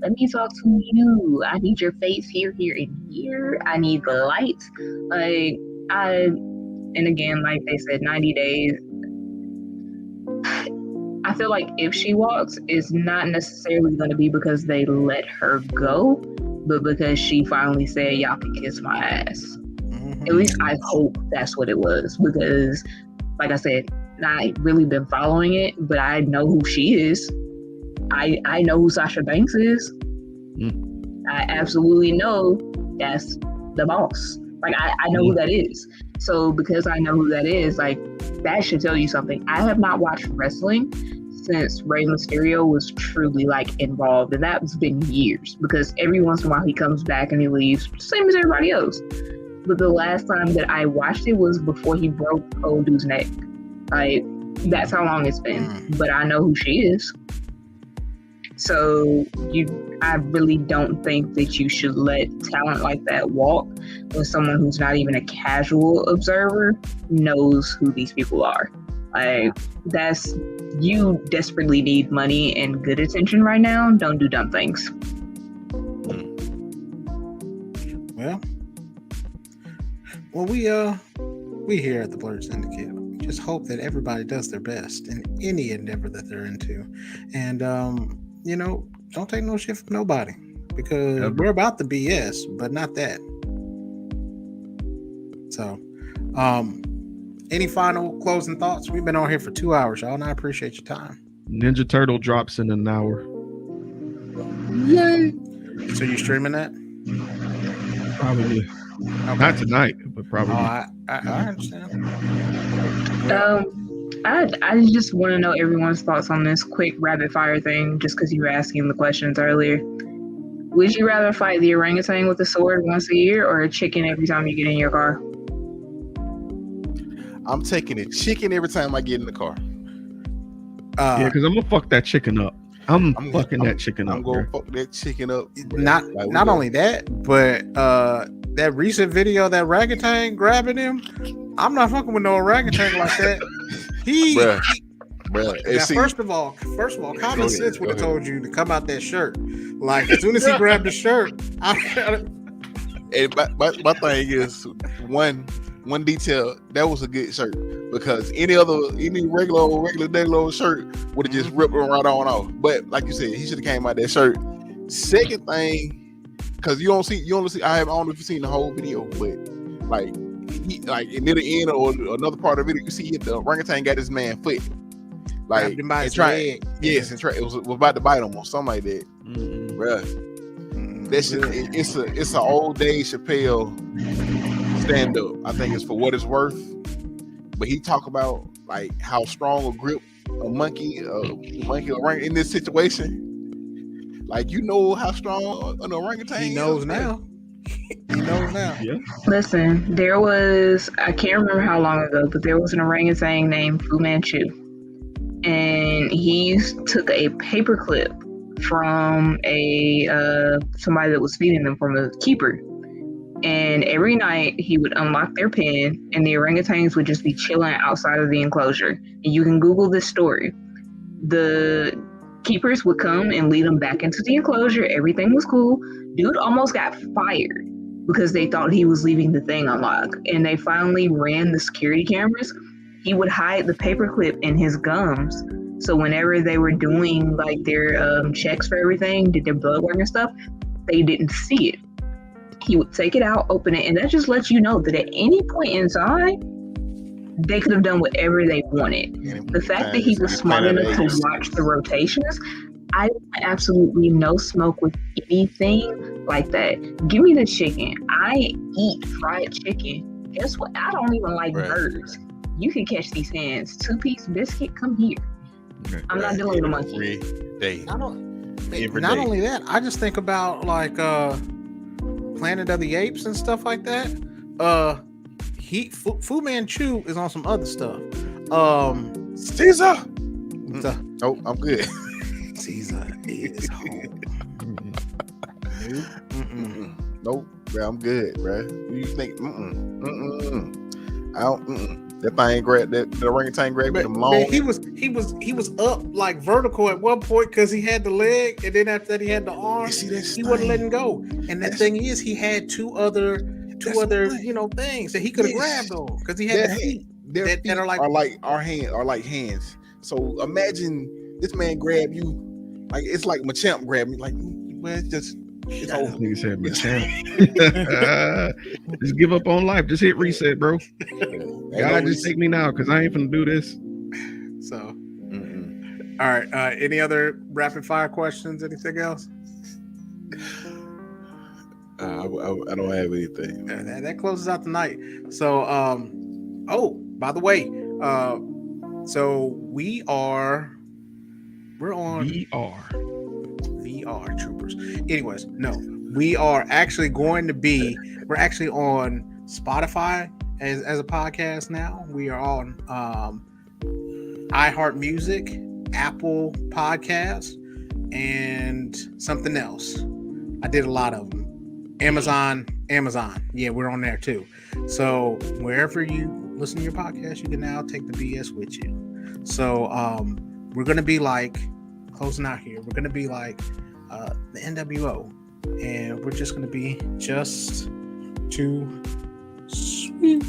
let me talk to you. I need your face here, here, and here. I need the lights. And again, like they said, 90 days. I feel like if she walks, it's not necessarily going to be because they let her go, but because she finally said, y'all can kiss my ass. Mhm. At least I hope that's what it was, because like I said, I really been following it, but I know who she is. I know who Sasha Banks is. I absolutely know that's the boss. Like, I know who that is. So because I know who that is, like, that should tell you something. I have not watched wrestling since Rey Mysterio was truly, like, involved. And that's been years, because every once in a while he comes back and he leaves, same as everybody else. But the last time that I watched it was before he broke old dude's neck. Like, that's how long it's been. But I know who she is. So I really don't think that you should let talent like that walk when someone who's not even a casual observer knows who these people are. Like, you desperately need money and good attention right now. Don't do dumb things. Well, we here at the Blurred Syndicate, we just hope that everybody does their best in any endeavor that they're into, and don't take no shit from nobody, because we're about the BS, but not that. So, any final closing thoughts? We've been on here for 2 hours, y'all, and I appreciate your time. Ninja Turtle drops in an hour. Yay! So you streaming that? Probably. Okay. Not tonight, but probably. I understand. I just want to know everyone's thoughts on this quick rapid fire thing, just because you were asking the questions earlier. Would you rather fight the orangutan with a sword once a year or a chicken every time you get in your car? I'm taking a chicken every time I get in the car. Yeah, because I'm gonna fuck that chicken up. I'm fucking that chicken up. I'm gonna fuck that chicken up. Not only that, but that recent video, that orangutan grabbing him, I'm not fucking with no orangutan like that. Bruh. First of all, common sense would have told you to come out that shirt. Like, as soon as he grabbed the shirt, And my thing is one detail, that was a good shirt, because any regular shirt would have just ripped him right on off. But like you said, he should have came out that shirt. Second thing, because you don't see. I don't know if you've seen the whole video, but like near the end or another part of the video, you see the orangutan got this man foot. Like, it was about to bite him or something like that. Bruh. That shit, it's an old Dave Chappelle stand up. I think it's For What It's Worth. But he talk about like how strong a grip a monkey in this situation. Like, you know how strong an orangutan is. He knows now. Yeah. Listen, there was, I can't remember how long ago, but there was an orangutan named Fu Manchu. And he took a paper clip from somebody that was feeding them, from a keeper. And every night he would unlock their pen and the orangutans would just be chilling outside of the enclosure. And you can Google this story. The keepers would come and lead them back into the enclosure. Everything was cool. Dude almost got fired because they thought he was leaving the thing unlocked. And they finally ran the security cameras. He would hide the paperclip in his gums. So whenever they were doing like their checks for everything, did their blood work and stuff, they didn't see it. He would take it out, open it, and that just lets you know that at any point in time, they could have done whatever they wanted. The fact that he was smart enough to watch the rotations, I want absolutely no smoke with anything like that. Give me the chicken. I eat fried chicken. Guess what? I don't even like birds. You can catch these hands. 2-piece biscuit, come here. I'm not dealing with a monkey. Not only that, I just think about like Planet of the Apes and stuff like that. Fu Manchu is on some other stuff. Caesar. The, Oh, I'm good. Caesar is home. Nope, bro, I'm good, bro. You think? I don't. That thing grabbed the orangutan grabbed them long. Man, he was up like vertical at one point because he had the leg, and then after that he had the arm. He wasn't letting go. And the thing is, he had two other things that he could have grabbed on because he had the feet. Their feet that are like our hands. So imagine this man grab you like it's like Machamp grabbed me like, well, it's just. It's over. Nigga said Machamp. Just give up on life. Just hit reset, bro. God, just take me now because I ain't finna do this. So, all right. Any other rapid fire questions? Anything else? I don't have anything. That closes out the night. So, by the way, so we're on VR troopers. Anyways, no, we're actually on Spotify as a podcast now. We are on iHeart Music, Apple Podcasts, and something else. I did a lot of them. Amazon. Yeah, we're on there too. So wherever you listen to your podcast, you can now take the BS with you. So we're gonna be like closing out here. We're gonna be like the NWO, and we're just gonna be just too sweet.